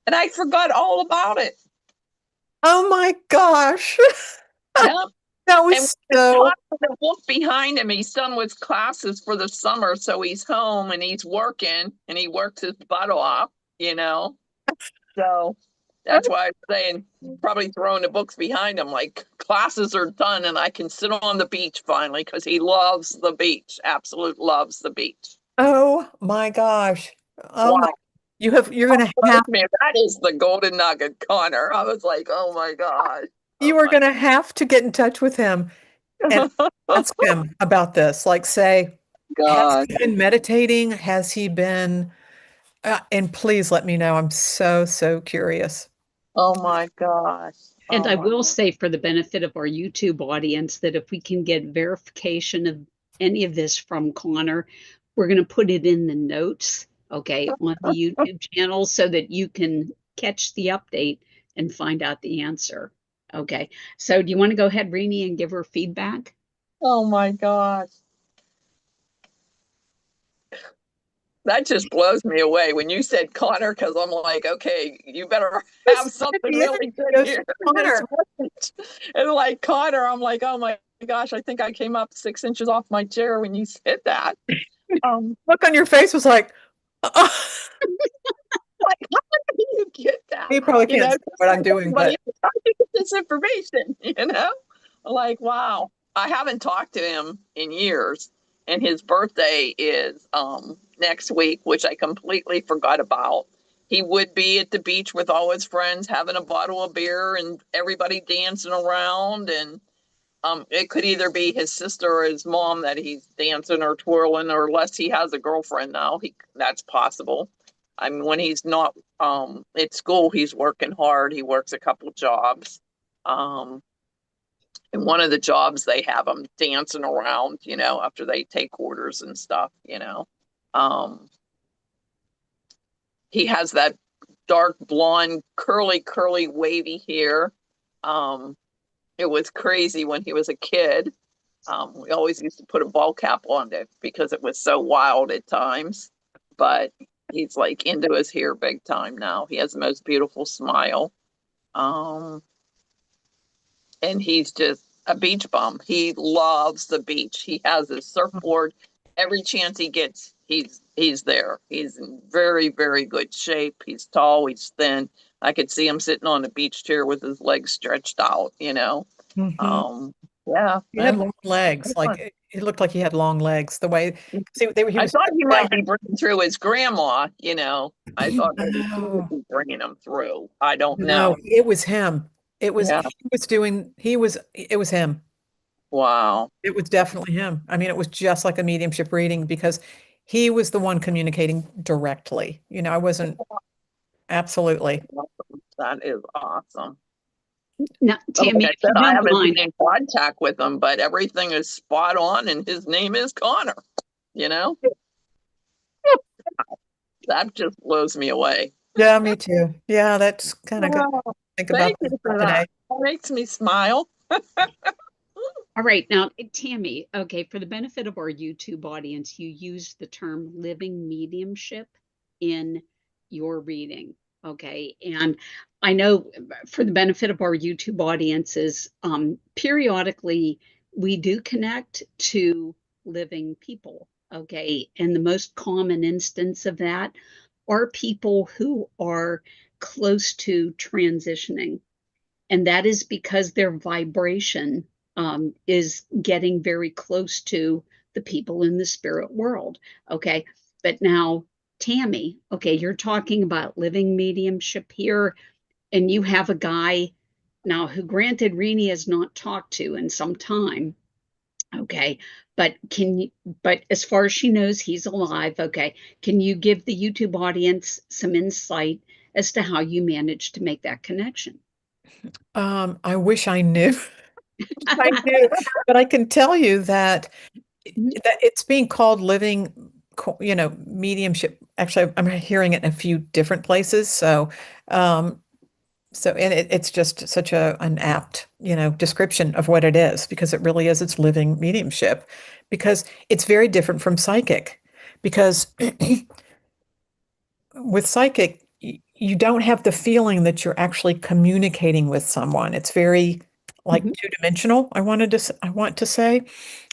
S1: And I forgot all about it.
S3: Oh my gosh.
S1: Yeah.
S3: That
S1: And
S3: was
S1: the
S3: so,
S1: book behind him, he's done with classes for the summer, so he's home and he's working and he works his butt off, you know. So that's why I'm saying probably throwing the books behind him, like classes are done and I can sit on the beach finally because he loves the beach, absolute loves the beach.
S3: oh my gosh. Oh my,
S1: Wow.
S3: you're gonna have,
S1: Man, that is the golden nugget, Connor. I was like, oh my God.
S3: you
S1: Oh
S3: are
S1: my
S3: gonna have to get in touch with him and ask him about this. Like say, has
S1: God.
S3: he been meditating? Has he been, and please let me know. I'm so, so curious.
S1: Oh my gosh.
S2: And
S1: Oh
S2: I
S1: my.
S2: will say, for the benefit of our YouTube audience, that if we can get verification of any of this from Connor, we're going to put it in the notes, okay, on the YouTube channel so that you can catch the update and find out the answer. Okay. So do you want to go ahead, Rene, and give her feedback?
S1: Oh my gosh. That just blows me away when you said Connor, because I'm like, okay, you better have something
S3: Yeah,
S1: really good
S3: goes
S1: here.
S3: Connor.
S1: And like Connor, I'm like, oh my gosh, I think I came up 6 inches off my chair when you said that.
S3: Look on your face was like,
S1: Like, how did you get that?
S3: you probably
S1: You
S3: can't
S1: know,
S3: see
S1: just
S3: what I'm
S1: like
S3: doing,
S1: everybody
S3: but
S1: else, how did you get this information? You know, like, wow. I haven't talked to him in years, and his birthday is next week, which I completely forgot about. He would be at the beach with all his friends having a bottle of beer and everybody dancing around, and it could either be his sister or his mom that he's dancing or twirling, or unless he has a girlfriend now, that's possible. I mean, when he's not at school, he's working hard. He works a couple jobs. Um, and one of the jobs they have him dancing around, you know, after they take orders and stuff, you know. Um, he has that dark blonde, curly, wavy hair. Um, it was crazy when he was a kid. We always used to put a ball cap on it because it was so wild at times. But he's like into his hair big time now. He has the most beautiful smile. Um, and he's just a beach bum. He loves the beach. He has his surfboard. Every chance he gets, he's there. He's in very good shape. He's tall. He's thin. I could see him sitting on a beach chair with his legs stretched out. You know.
S3: mhm.
S1: Um, yeah.
S3: He had long legs. Like it looked like he had long legs. The way, see, he
S1: I
S3: was
S1: thought he
S3: down.
S1: might be bringing through his grandma. You know. I thought maybe she would
S3: No,
S1: be bringing him through. I don't
S3: no,
S1: know.
S3: it was him. It was
S1: Yeah.
S3: it was him.
S1: Wow.
S3: It was definitely him. I mean, it was just like a mediumship reading because he was the one communicating directly. You know, I wasn't absolutely.
S1: That is awesome.
S2: Now,
S1: Like
S2: Tammy,
S1: I
S2: if
S1: said,
S2: you
S1: I
S2: don't
S1: haven't been
S2: mind,
S1: in contact with him, but everything is spot on, and his name is Connor. You know, that just blows me away.
S3: Yeah, me too. Yeah, that's kind of good
S1: Wow.
S3: to think about
S1: Thank you
S3: that
S1: for
S3: today.
S1: that. That makes me smile.
S2: all right, now, Tammy, okay, for the benefit of our YouTube audience, you used the term living mediumship in your reading, okay? And I know for the benefit of our YouTube audiences, periodically we do connect to living people, okay? And the most common instance of that are people who are close to transitioning. And that is because their vibration is getting very close to the people in the spirit world. Okay. But now, Tammy, okay, you're talking about living mediumship here, and you have a guy now who, granted, Rene has not talked to in some time. Okay. But but as far as she knows, he's alive. Okay. Can you give the YouTube audience some insight as to how you managed to make that connection?
S3: I wish I knew. I knew, but I can tell you that it's being called you know, mediumship. Actually, I'm hearing it in a few different places. Um, and it's just such an apt, you know, description of what it is because it really is. It's living mediumship because it's very different from psychic because with psychic, you don't have the feeling that you're actually communicating with someone. It's very like
S2: Mhm.
S3: two-dimensional, I want to say.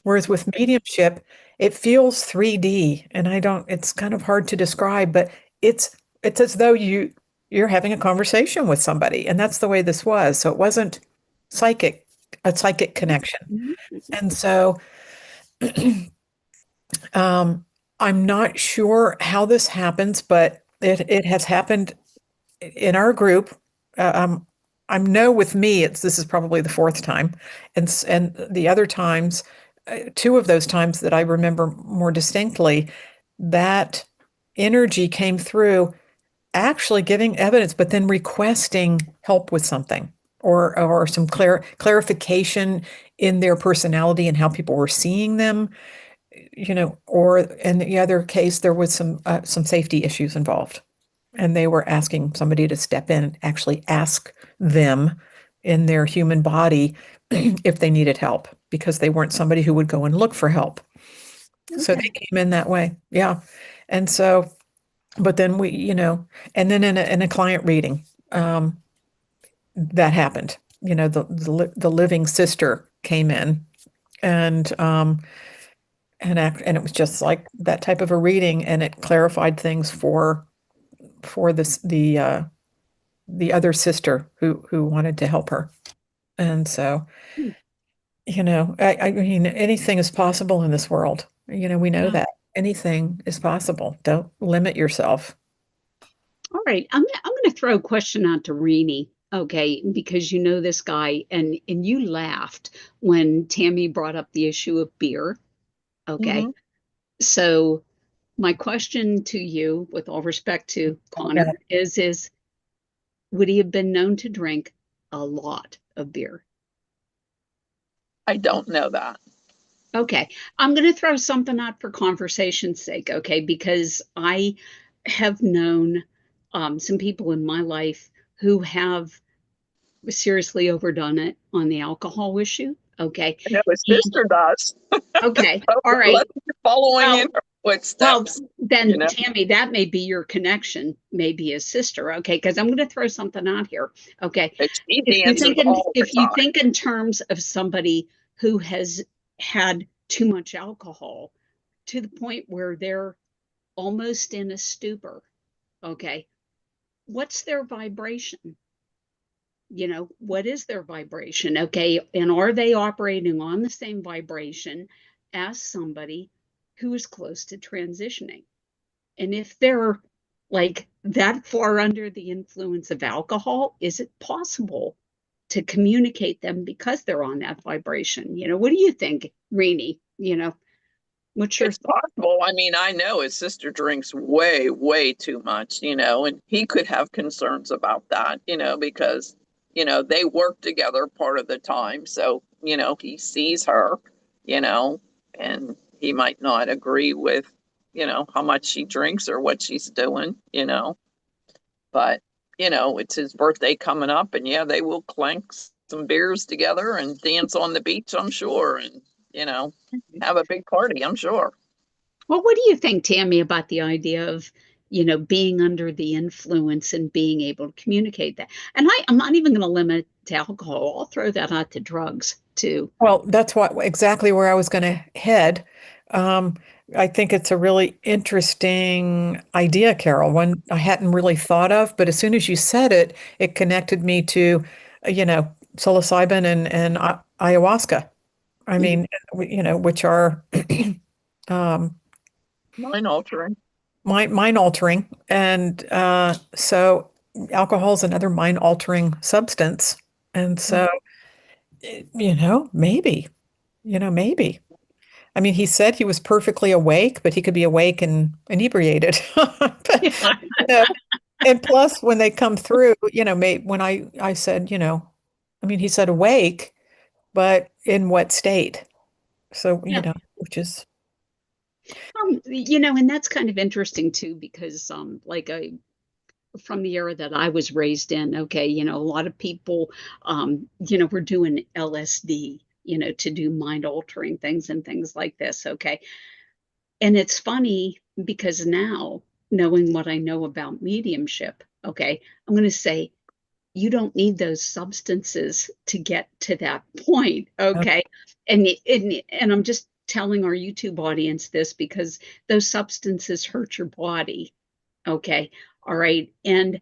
S3: Whereas with mediumship, it feels 3D, and it's kind of hard to describe, but it's as though you're having a conversation with somebody, and that's the way this was. So it wasn't psychic, a psychic connection.
S2: Mhm.
S3: And so um, I'm not sure how this happens, but it has happened in our group. Uh, um, I know with me, this is probably the fourth time, and the other times, two of those times that I remember more distinctly, that energy came through, actually giving evidence, but then requesting help with something or some clarification in their personality and how people were seeing them, or in the other case, there was some safety issues involved, and they were asking somebody to step in and actually ask them in their human body if they needed help because they weren't somebody who would go and look for help. So they
S2: Okay.
S3: came in that way. Yeah. And so, but then and then in a client reading, that happened. The living sister came in and and it was just like that type of a reading, and it clarified things for this the other sister who wanted to help her. And so,
S2: Hmm.
S3: I mean, anything is possible in this world. We know
S2: Yeah.
S3: that anything is possible. Don't limit yourself.
S2: All right. I'm gonna throw a question out to Rene, okay, because you know this guy and you laughed when Tammy brought up the issue of beer. Okay.
S1: Mhm.
S2: So my question to you, with all respect to
S3: Yeah.
S2: Connor, is would he have been known to drink a lot of beer?
S1: I don't know that.
S2: Okay. I'm going to throw something out for conversation's sake, okay? Because I have known some people in my life who have seriously overdone it on the alcohol issue, okay?
S1: I know his
S2: And
S1: sister does.
S2: okay.
S1: So
S2: All right.
S1: let's be following in
S2: Well,
S1: her
S2: well,
S1: footsteps, you
S2: then
S1: know.
S2: Tammy, that may be your connection, maybe a sister, okay? Because I'm going to throw something out here, okay?
S1: But she dances all the
S2: If you
S1: time.
S2: think in terms of somebody who has had too much alcohol to the point where they're almost in a stupor, okay, what's their vibration? What is their vibration? Okay, and are they operating on the same vibration as somebody who is close to transitioning? And if they're like that far under the influence of alcohol, is it possible to communicate them because they're on that vibration? What do you think, Rene? What's your
S1: It's possible. I mean, I know his sister drinks way, way too much, and he could have concerns about that, because, they work together part of the time. So, he sees her, you know, and he might not agree with, how much she drinks or what she's doing. But, it's his birthday coming up, and yeah, they will clank some beers together and dance on the beach, I'm sure, and, have a big party, I'm sure.
S2: Well, what do you think, Tammy, about the idea of, being under the influence and being able to communicate that? And I'm not even going to limit it to alcohol. I'll throw that out to drugs too.
S3: Well, that's exactly where I was going to head. Um, I think it's a really interesting idea, Carol, one I hadn't really thought of, but as soon as you said it, it connected me to, psilocybin and ayahuasca. I
S2: Mhm.
S3: mean, which are um,
S1: Mind altering.
S3: mind altering, and so alcohol is another mind altering substance, and so maybe, maybe. I mean, he said he was perfectly awake, but he could be awake and inebriated. But, you know, and plus, when they come through, when I said, I mean, he said awake, but in what state? So,
S2: Yeah.
S3: which is,
S2: And that's kind of interesting too, because from the era that I was raised in, okay, a lot of people, were doing LSD, to do mind altering things and things like this, okay. And it's funny because now, knowing what I know about mediumship, okay, I'm going to say, you don't need those substances to get to that point, okay? And I'm just telling our YouTube audience this because those substances hurt your body, okay? All right, and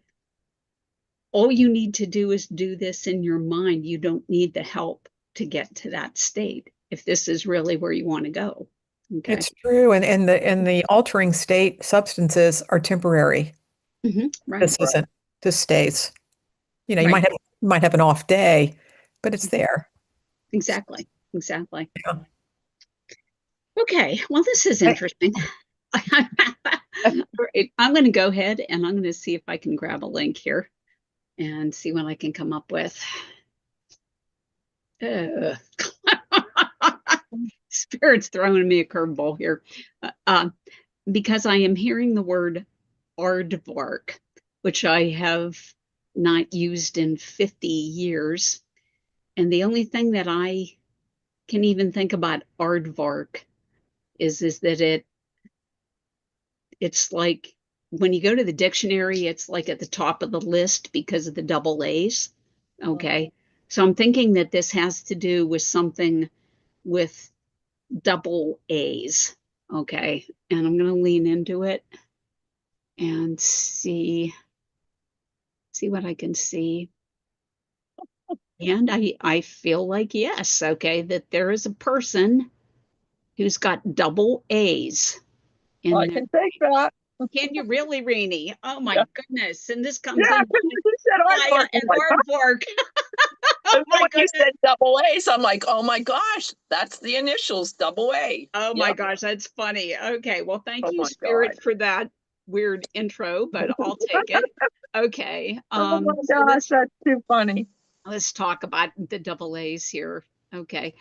S2: all you need to do is do this in your mind. You don't need the help to get to that state if this is really where you want to go, okay?
S3: It's true. And the altering state substances are temporary.
S2: Right.
S3: This isn't. This stays. You know, you
S2: Right.
S3: might have an off day, but it's there.
S2: Exactly. Exactly.
S3: Yeah.
S2: Okay. Well, this is interesting. All right, I'm going to go ahead and I'm going to see if I can grab a link here and see what I can come up with. Spirit's throwing me a curveball here. Because I am hearing the word aardvark, which I have not used in 50 years. And the only thing that I can even think about aardvark is that it's like when you go to the dictionary, it's like at the top of the list because of the double A's. Okay. So I'm thinking that this has to do with something with double A's. Okay. And I'm going to lean into it and see what I can see. And I feel like, yes, okay, that there is a person who's got double A's in
S1: I
S2: there.
S1: can take that.
S2: Can you really, Rene? Oh my
S1: Yeah.
S2: goodness. And this comes
S1: Yeah,
S2: in
S1: because you said aardvark.
S2: an
S1: I'm like, huh?
S2: aardvark. Oh
S1: And
S2: my
S1: when you
S2: goodness.
S1: said double A, so I'm like, oh my gosh, that's the initials, double A.
S2: Oh my
S1: Yep.
S2: gosh, that's funny. Okay, well, thank
S1: Oh
S2: you,
S1: my
S2: Spirit,
S1: God.
S2: for that weird intro, but I'll take it. Okay.
S1: Oh my
S2: So
S1: gosh, that's too funny.
S2: let's talk about the double A's here. Okay.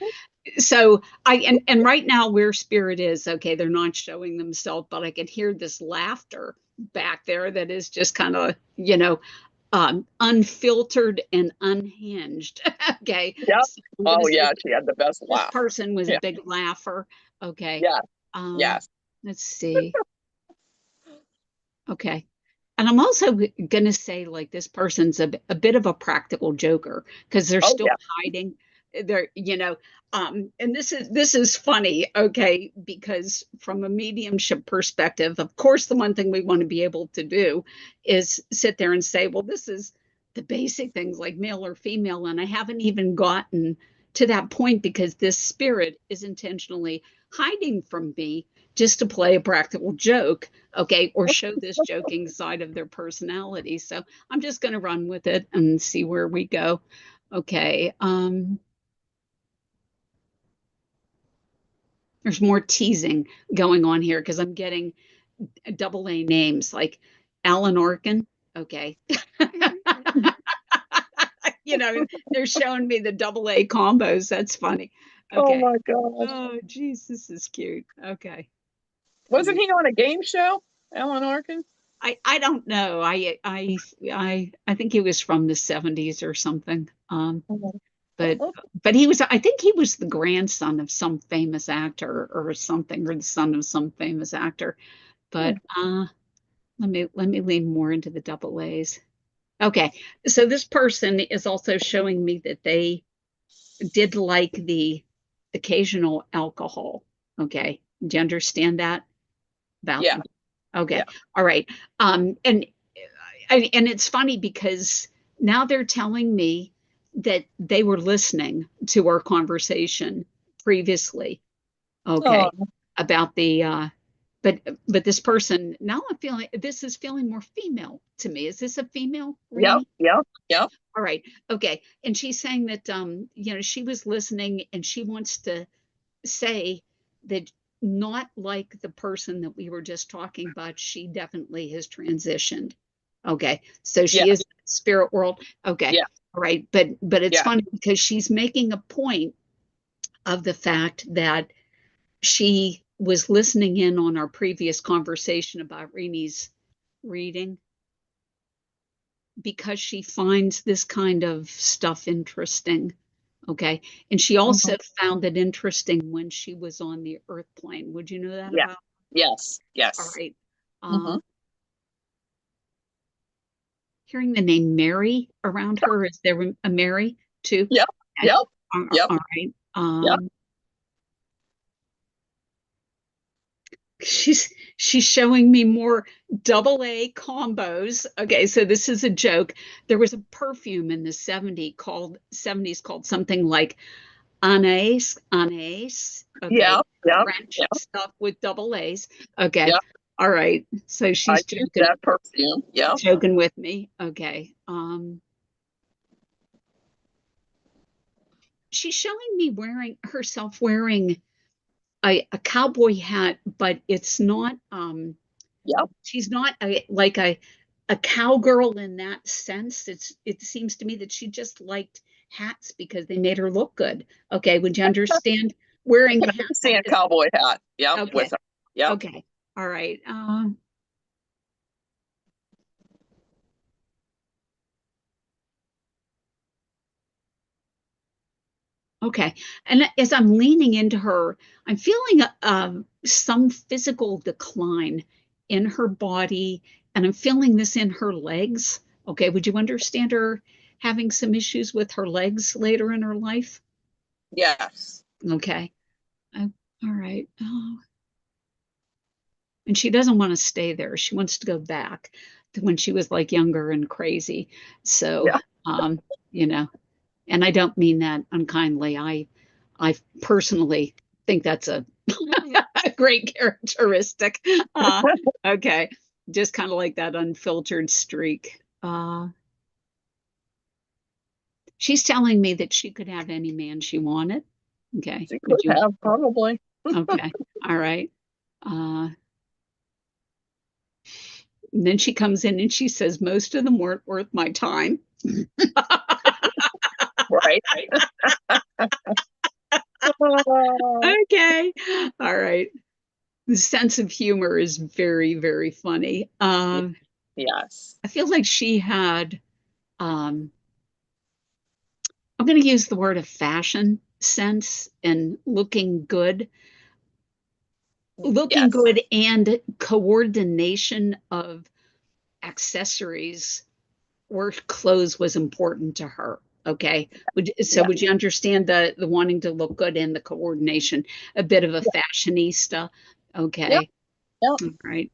S2: So and right now where Spirit is, okay, they're not showing themselves, but I can hear this laughter back there that is just kind of, unfiltered and unhinged. Okay.
S1: Yep.
S2: So I'm gonna
S1: Oh
S2: say
S1: yeah, she had the best
S2: this
S1: laugh.
S2: person was
S1: Yeah.
S2: a big laugher. Okay.
S1: Yeah. Yes.
S2: Let's see. Okay. And I'm also going to say, like, this person's a bit of a practical joker because they're
S1: Oh
S2: still
S1: yeah.
S2: hiding. They're, and this is funny, okay, because from a mediumship perspective, of course, the one thing we want to be able to do is sit there and say, well, this is the basic things like male or female. And I haven't even gotten to that point because this spirit is intentionally hiding from me just to play a practical joke, okay, or show this joking side of their personality. So I'm just going to run with it and see where we go. Okay. There's more teasing going on here because I'm getting double A names like Alan Arkin. Okay. They're showing me the double A combos. That's funny.
S1: Oh
S2: Okay.
S1: my gosh.
S2: Oh, geez, this is cute. Okay.
S1: Wasn't he on a game show, Alan Arkin?
S2: I don't know. I think he was from the 70s or something. But he was, I think he was the grandson of some famous actor or something, or the son of some famous actor. But let me lean more into the double A's. Okay, so this person is also showing me that they did like the occasional alcohol. Okay, do you understand that about
S1: Yeah.
S2: Okay.
S1: Yeah.
S2: All right. And it's funny because now they're telling me that they were listening to our conversation previously. Okay.
S1: Oh.
S2: About the but this person now I'm feeling this is feeling more female to me. Is this a female,
S1: Yep.
S2: Rene?
S1: Yep.
S2: All right. Okay. And she's saying that she was listening and she wants to say that not like the person that we were just talking about, she definitely has transitioned. Okay. So she
S1: Yeah.
S2: is spirit world. Okay.
S1: Yeah.
S2: All right. But it's
S1: Yeah.
S2: funny because she's making a point of the fact that she was listening in on our previous conversation about Rene's reading because she finds this kind of stuff interesting. Okay. And she also found it interesting when she was on the earth plane. Would you know that
S1: Yeah.
S2: about?
S1: Yes.
S2: All
S1: Yes.
S2: right.
S1: Mhm.
S2: hearing the name Mary around her. Is there a Mary too?
S1: Yep.
S2: Okay.
S1: Yep.
S2: All
S1: Yep.
S2: right.
S1: Yep.
S2: She's showing me more AA combos. Okay, so this is a joke. There was a perfume in the 70s called something like Anais. Okay,
S1: Yeah. Yeah.
S2: French
S1: Yeah.
S2: stuff with double A's. Okay,
S1: Yeah.
S2: all right. So
S1: I
S2: she's
S1: use that perfume. Yeah.
S2: joking with me. Okay. She's showing me herself wearing a cowboy hat, but it's not
S1: Yep.
S2: she's not like a cowgirl in that sense. It seems to me that she just liked hats because they made her look good. Okay, would you understand wearing a hat
S1: See a
S2: like this?
S1: cowboy hat. Yep.
S2: Okay,
S1: With her. Yep.
S2: okay, all right. Okay. And as I'm leaning into her, I'm feeling some physical decline in her body, and I'm feeling this in her legs. Okay. Would you understand her having some issues with her legs later in her life?
S1: Yes.
S2: Okay. Uh, all right. Oh. And she doesn't want to stay there. She wants to go back to when she was like younger and crazy. So,
S1: Yeah.
S2: um, you know, and I don't mean that unkindly. I personally think that's a, a great characteristic. Okay, just kind of like that unfiltered streak. She's telling me that she could have any man she wanted. Okay,
S1: She
S2: would
S1: could
S2: you?
S1: have probably.
S2: Okay, all right. And then she comes in and she says most of them weren't worth my time.
S1: Right.
S2: Okay, all right. The sense of humor is very, very funny.
S1: Yes.
S2: I feel like she had, um, I'm going to use the word of fashion sense and looking
S1: Yes.
S2: good and coordination of accessories or clothes was important to her. Okay.
S1: Yeah.
S2: Would you understand the wanting to look good and the coordination, a bit of a fashionista?
S1: Yep.
S2: Okay.
S1: Yep.
S2: All right.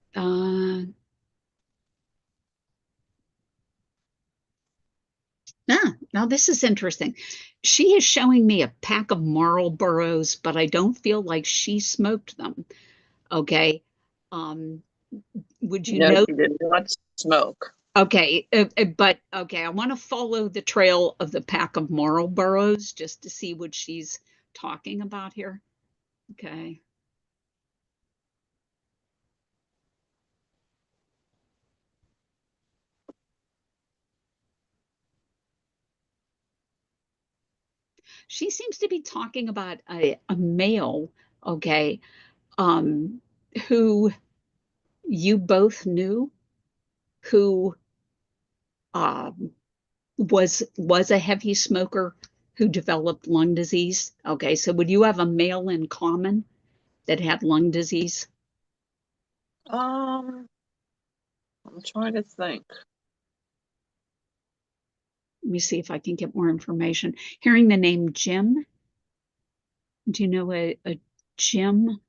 S2: Now this is interesting. She is showing me a pack of Marlboros, but I don't feel like she smoked them. Okay. Um, would you
S1: No,
S2: know?
S1: she did not smoke.
S2: Okay, but okay, I want to follow the trail of the pack of Marlboros just to see what she's talking about here. Okay. She seems to be talking about a male, okay, um, who you both knew, who um, was a heavy smoker who developed lung disease. Okay, so would you have a male in common that had lung disease?
S1: I'm trying to think.
S2: Let me see if I can get more information. Hearing the name Jim, do you know a Jim?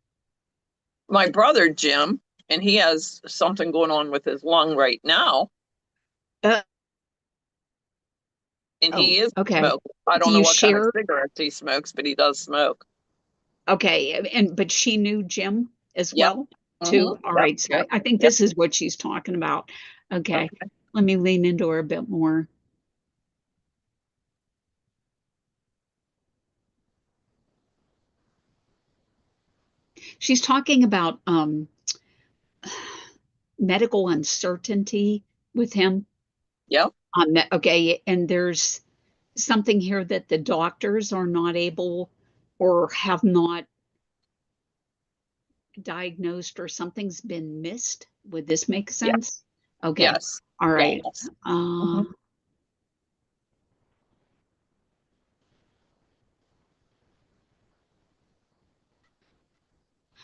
S1: My brother Jim, and he has something going on with his lung right now,
S2: Uh,
S1: and
S2: oh,
S1: he is
S2: okay.
S1: smoking. I
S2: Do
S1: don't know
S2: you
S1: what kind of
S2: share?
S1: cigarettes he smokes, but he does smoke.
S2: Okay, but she knew Jim as
S1: Yep.
S2: well, too.
S1: Mm-hmm.
S2: All
S1: Yep.
S2: right, so
S1: Yep.
S2: I think
S1: Yep.
S2: this is what she's talking about. Okay,
S1: Okay.
S2: let me lean into her a bit more. She's talking about medical uncertainty with him.
S1: Yep.
S2: Okay, and there's something here that the doctors are not able or have not diagnosed or something's been missed. Would this make
S1: Yes.
S2: sense? Okay.
S1: Yes.
S2: All right.
S1: Yes.
S2: Uh,
S1: Mm-hmm.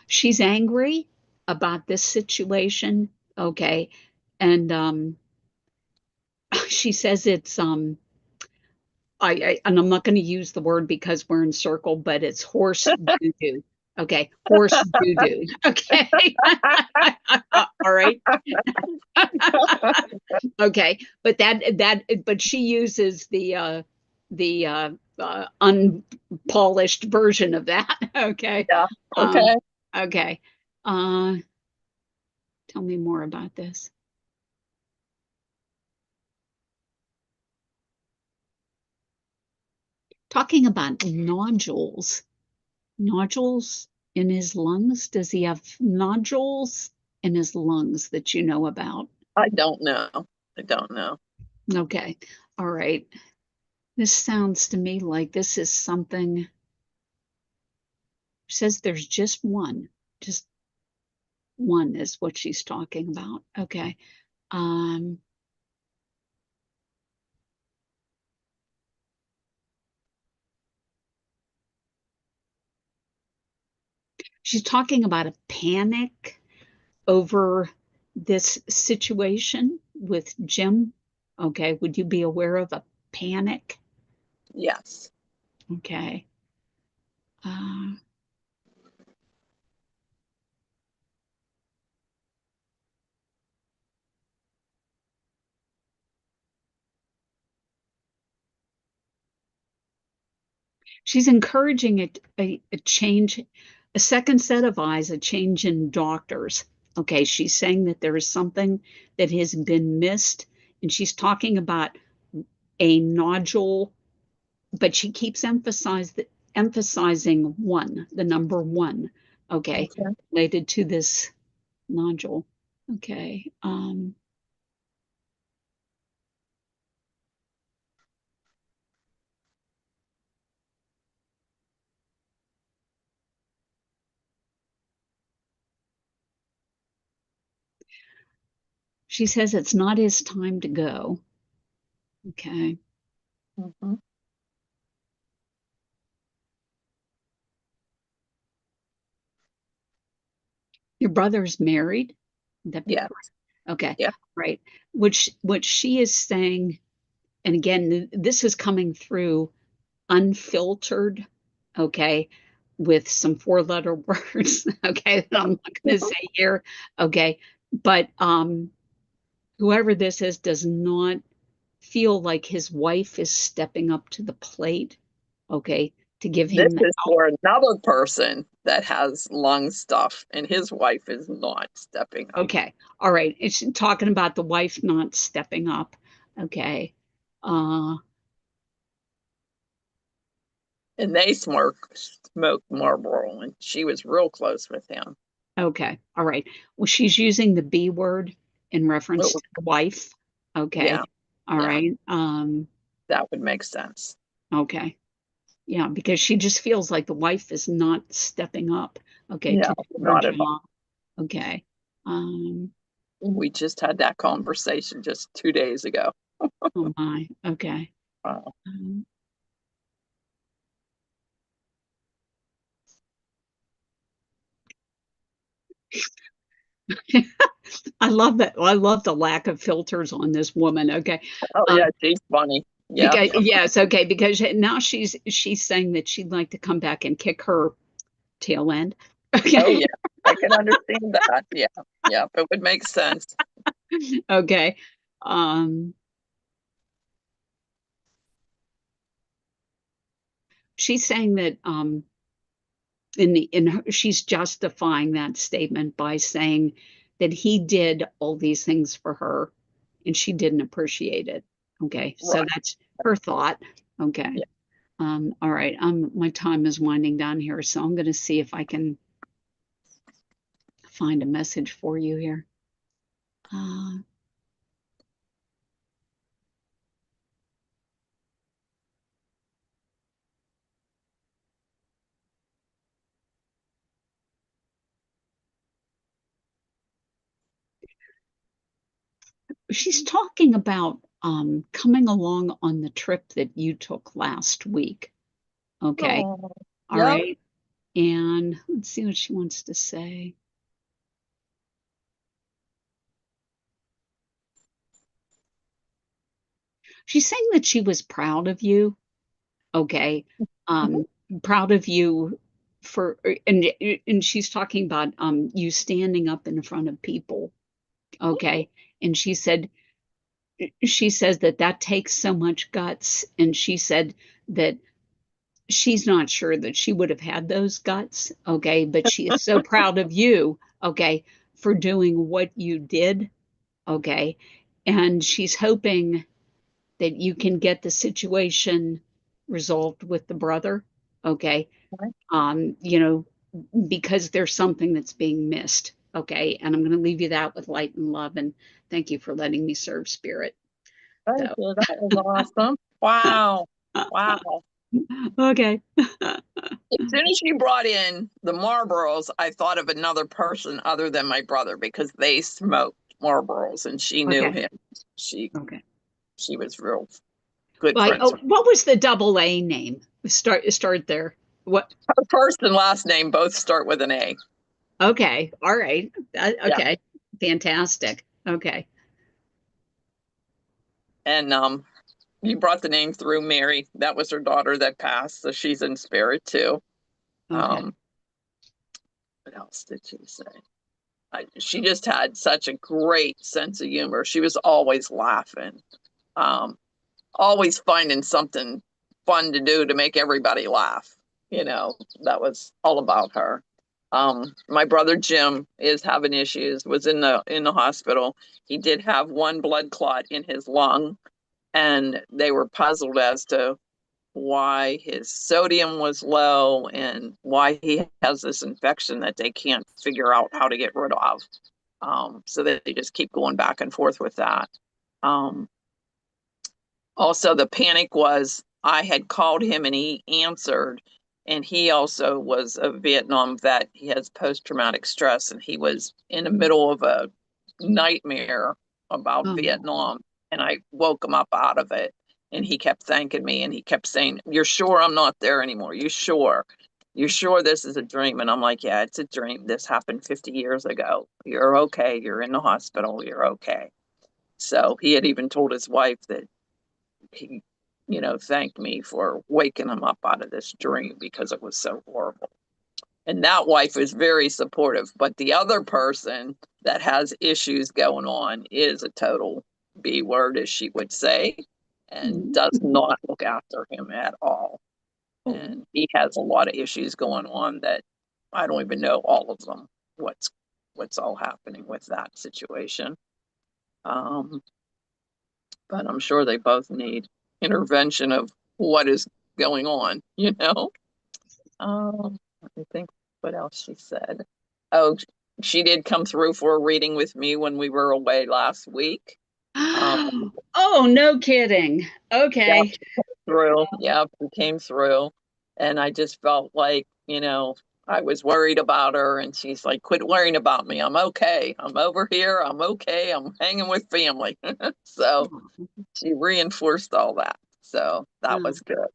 S2: she's angry about this situation. Okay. And she says it's and I'm not going to use the word because we're in circle, but it's horse doo doo. Okay, horse doo doo. Okay, all right. Okay, but but she uses the unpolished version of that. Okay.
S1: Yeah.
S2: Um,
S1: Okay.
S2: okay. Uh, tell me more about this. Talking about nodules. Nodules in his lungs? Does he have nodules in his lungs that you know about?
S1: I don't know. I don't know.
S2: Okay. All right. This sounds to me like this is something. She says there's just one is what she's talking about. Okay. Um, she's talking about a panic over this situation with Jim. Okay. Would you be aware of a panic?
S1: Yes.
S2: Okay. Uh, she's encouraging a change, a second set of eyes, a change in doctors. Okay. She's saying that there is something that has been missed, and she's talking about a nodule, but she keeps emphasizing one, the number one, okay,
S1: Okay.
S2: related to this nodule. Okay. She says it's not his time to go. Okay.
S1: Mm-hmm.
S2: Your brother's married? Would that be
S1: Yes.
S2: correct? Okay.
S1: Yeah.
S2: Right. What she is saying, and again, this is coming through unfiltered, okay, with some four-letter words, okay, that I'm not going to say here, okay, but whoever this is does not feel like his wife is stepping up to the plate, okay, to give
S1: This
S2: him the
S1: is
S2: help.
S1: for another person that has lung stuff, and his wife is not stepping up.
S2: Okay, all right, it's talking about the wife not stepping up, okay. Uh,
S1: And they smoked Marlboro, and she was real close with him.
S2: Okay. All right. Well, she's using the B word in reference
S1: Oh,
S2: to the wife. Okay.
S1: yeah.
S2: All
S1: Yeah.
S2: right.
S1: That would make sense.
S2: Okay. Yeah, because she just feels like the wife is not stepping up, okay,
S1: Yeah.
S2: to do her
S1: Not at all.
S2: job. Okay. Um,
S1: We just had that conversation just 2 days ago.
S2: oh my. Okay.
S1: Wow.
S2: Um, I love that. I love the lack of filters on this woman. Okay.
S1: Oh,
S2: Um,
S1: yeah. She's funny. Yeah.
S2: because yes, okay, because now she's saying that she'd like to come back and kick her tail end.
S1: Oh,
S2: Okay.
S1: yeah. I can understand that. Yeah. Yeah. It would make sense.
S2: Okay. Um, she's saying that she's justifying that statement by saying that he did all these things for her and she didn't appreciate it. Okay. So
S1: Right.
S2: that's her thought. Okay.
S1: Yeah.
S2: All right. My time is winding down here, so I'm going to see if I can find a message for you here. Uh, she's talking about coming along on the trip that you took last week. Okay.
S1: Oh,
S2: All
S1: yep.
S2: right. And let's see what she wants to say. She's saying that she was proud of you. Okay. Proud of you for, and she's talking about you standing up in front of people. Okay. And she says that takes so much guts. And she said that she's not sure that she would have had those guts. Okay. But she is so proud of you. Okay. For doing what you did. Okay. And she's hoping that you can get the situation resolved with the brother. Okay. You know, because there's something that's being missed. Okay. And I'm going to leave you that with light and love. And thank you for letting me serve spirit.
S1: Thank you. That was awesome. Wow. Wow.
S2: Okay.
S1: As soon as you brought in the Marlboros, I thought of another person other than my brother because they smoked Marlboros and she knew
S2: Okay.
S1: him. She
S2: Okay.
S1: was real good
S2: Well,
S1: friends.
S2: what was the double A name? Start there. What?
S1: Her first and last name both start with an A.
S2: Okay. All right. Okay.
S1: Yeah.
S2: Fantastic. Okay.
S1: And you brought the name through Mary. That was her daughter that passed, so she's in spirit too.
S2: Okay.
S1: What else did she say? She just had such a great sense of humor. She was always laughing, always finding something fun to do to make everybody laugh. You know, that was all about her. My brother Jim is having issues, was in the hospital. He did have one blood clot in his lung, and they were puzzled as to why his sodium was low and why he has this infection that they can't figure out how to get rid of. So they just keep going back and forth with that. Also, the panic was I had called him and he answered, and he also was a Vietnam vet. He has post-traumatic stress, and he was in the middle of a nightmare about Vietnam, and I woke him up out of it. And he kept thanking me, and he kept saying, "You're sure I'm not there anymore? You sure? You sure this is a dream?" And I'm like, "Yeah, it's a dream. This happened 50 years ago. You're okay. You're in the hospital. You're okay." So he had even told his wife that he, thanked me for waking him up out of this dream because it was so horrible. And that wife is very supportive. But the other person that has issues going on is a total B word, as she would say, and does not look after him at all. And he has a lot of issues going on that I don't even know all of them, what's all happening with that situation. But I'm sure they both need intervention of what is going on, Let me think what else she said. Oh, she did come through for a reading with me when we were away last week.
S2: Oh, no kidding. Okay.
S1: She came through. And I just felt like, I was worried about her, and she's like, "Quit worrying about me. I'm okay. I'm over here. I'm okay. I'm hanging with family." So she reinforced all that. So that was good.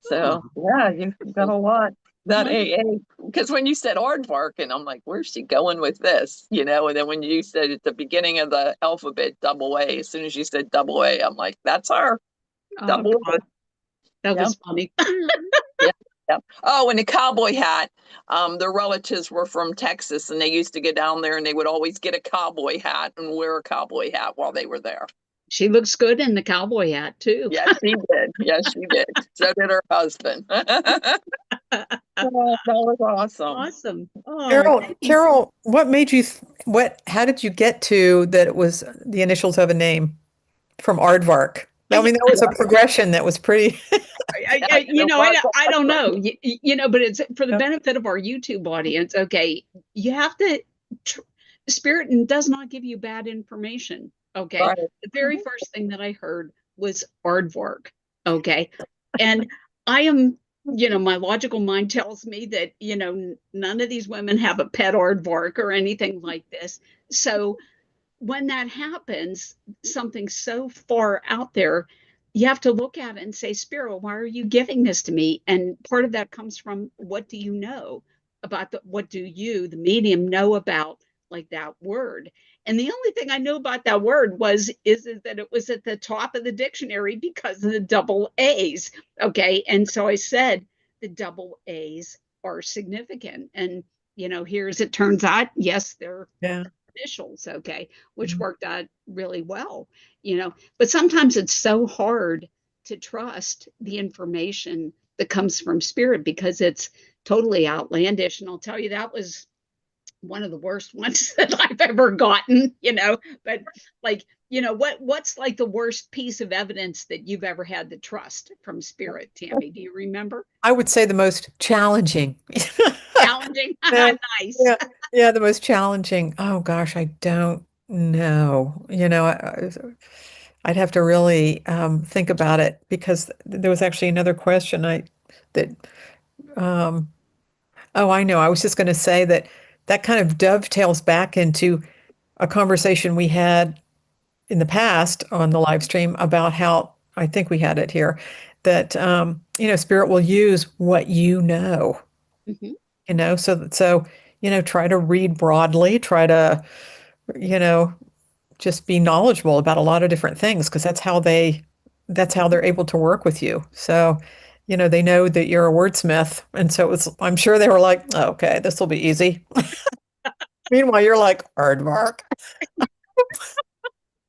S1: So yeah, you've got a lot. That AA, because when you said aardvark, and I'm like, where's she going with this? And then when you said at the beginning of the alphabet, double A, as soon as you said double A, I'm like, that's her. Double A.
S2: That was funny.
S1: Yeah. Oh, and the cowboy hat. Their relatives were from Texas, and they used to get down there, and they would always get a cowboy hat and wear a cowboy hat while they were there.
S2: She looks good in the cowboy hat too.
S1: Yes, she did. Yes, she did. So did her husband. That was awesome.
S2: Awesome. Oh,
S3: Carol, what made you, how did you get to that it was the initials of a name from aardvark? I mean, that was a progression that was pretty.
S2: I don't know, but it's for the benefit of our YouTube audience. Okay. You have to, Spirit does not give you bad information. Okay. Right. The very first thing that I heard was aardvark. Okay. And I am, my logical mind tells me that, none of these women have a pet aardvark or anything like this. So when that happens, something so far out there, you have to look at it and say, Spirit, why are you giving this to me? And part of that comes from, what do you know about what do you, the medium, know about like that word. And the only thing I knew about that word is that it was at the top of the dictionary because of the double A's. Okay. And so I said the double A's are significant. And, here as it turns out, yes, they're
S3: Yeah.
S2: initials, okay, which
S3: Mhm.
S2: worked out really well, but sometimes it's so hard to trust the information that comes from spirit because it's totally outlandish. And I'll tell you, that was one of the worst ones that I've ever gotten, but like, what's like the worst piece of evidence that you've ever had to trust from spirit, Tammy? Do you remember?
S3: I would say the most challenging.
S2: Challenging.
S3: Yeah,
S2: Nice.
S3: yeah, yeah, the most challenging. Oh gosh, I don't know. I'd have to really think about it because there was actually another question that um, oh, I know. I was just going to say that kind of dovetails back into a conversation we had in the past on the live stream about how I think we had it here that spirit will use what you know,
S2: Mhm.
S3: try to read broadly, try to you know just be knowledgeable about a lot of different things because that's how they're able to work with you. So they know that you're a wordsmith, and so I'm sure they were like, oh, okay, this will be easy. Meanwhile, you're like aardvark.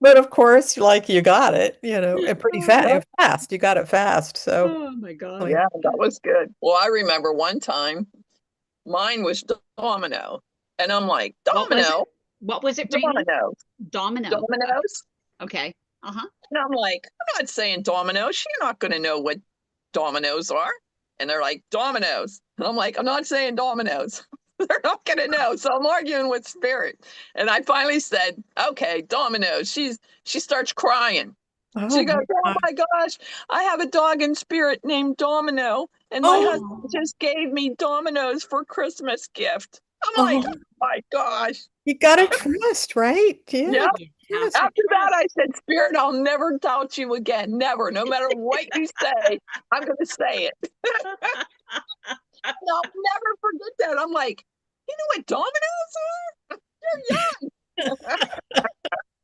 S3: But of course, you got it, and pretty fast. You got it fast. So,
S2: Oh my God.
S1: Yeah, that was good. Well, I remember one time mine was domino. And I'm like,
S2: What was it?
S1: domino,
S2: What was it, Rene?
S1: domino,
S2: Domino.
S1: dominoes.
S2: Okay. Uh-huh.
S1: And I'm like, I'm not saying dominoes. She's not going to know what dominoes are. And they're like, dominoes. And I'm like, I'm not saying dominoes. They're not going to know. So I'm arguing with spirit. And I finally said, okay, dominoes. She starts crying.
S3: oh
S1: She goes,
S3: my
S1: oh
S3: God.
S1: my gosh, I have a dog in spirit named Domino, and my
S3: Oh,
S1: husband just gave me Dominoes for Christmas gift. I'm like,
S3: oh,
S1: oh my gosh.
S3: you gotta trust, right? Yeah,
S1: Yep.
S2: You have
S3: trust.
S2: to
S1: After that, I
S2: trust.
S1: said, Spirit, I'll never doubt you again. Never. No matter what you say, I'm going to say it. And I'll never forget that. I'm like, you know what Dominoes are? They're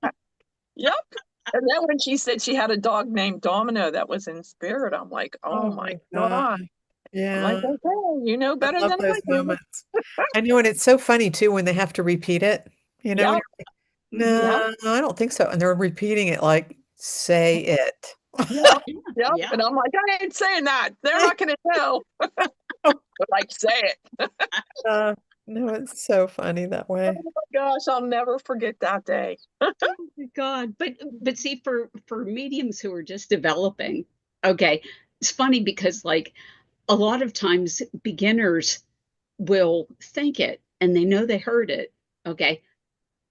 S1: young. Yep. And then when she said she had a dog named Domino that was in spirit, I'm like, oh
S3: Oh
S1: my
S3: my God.
S1: God. I'm like,
S3: Yeah,
S1: okay, you know
S3: I
S1: better
S3: love
S1: than I
S3: those
S1: do.
S3: moments. I know, and it's so funny too when they have to repeat it. And
S1: Yep,
S3: you're like,
S2: Mhm.
S1: yep,
S3: no, I don't think so. And they're repeating it like, say it.
S1: yep,
S2: Yeah.
S1: yep.
S2: Yeah.
S1: And I'm like, I ain't saying that. They're not going to know. But like, say it.
S3: Uh, no, it's so funny that way.
S1: Oh my gosh, I'll never forget that day.
S2: Oh my God. But see, for mediums who are just developing, okay, it's funny because like a lot of times beginners will think it and they know they heard it, okay,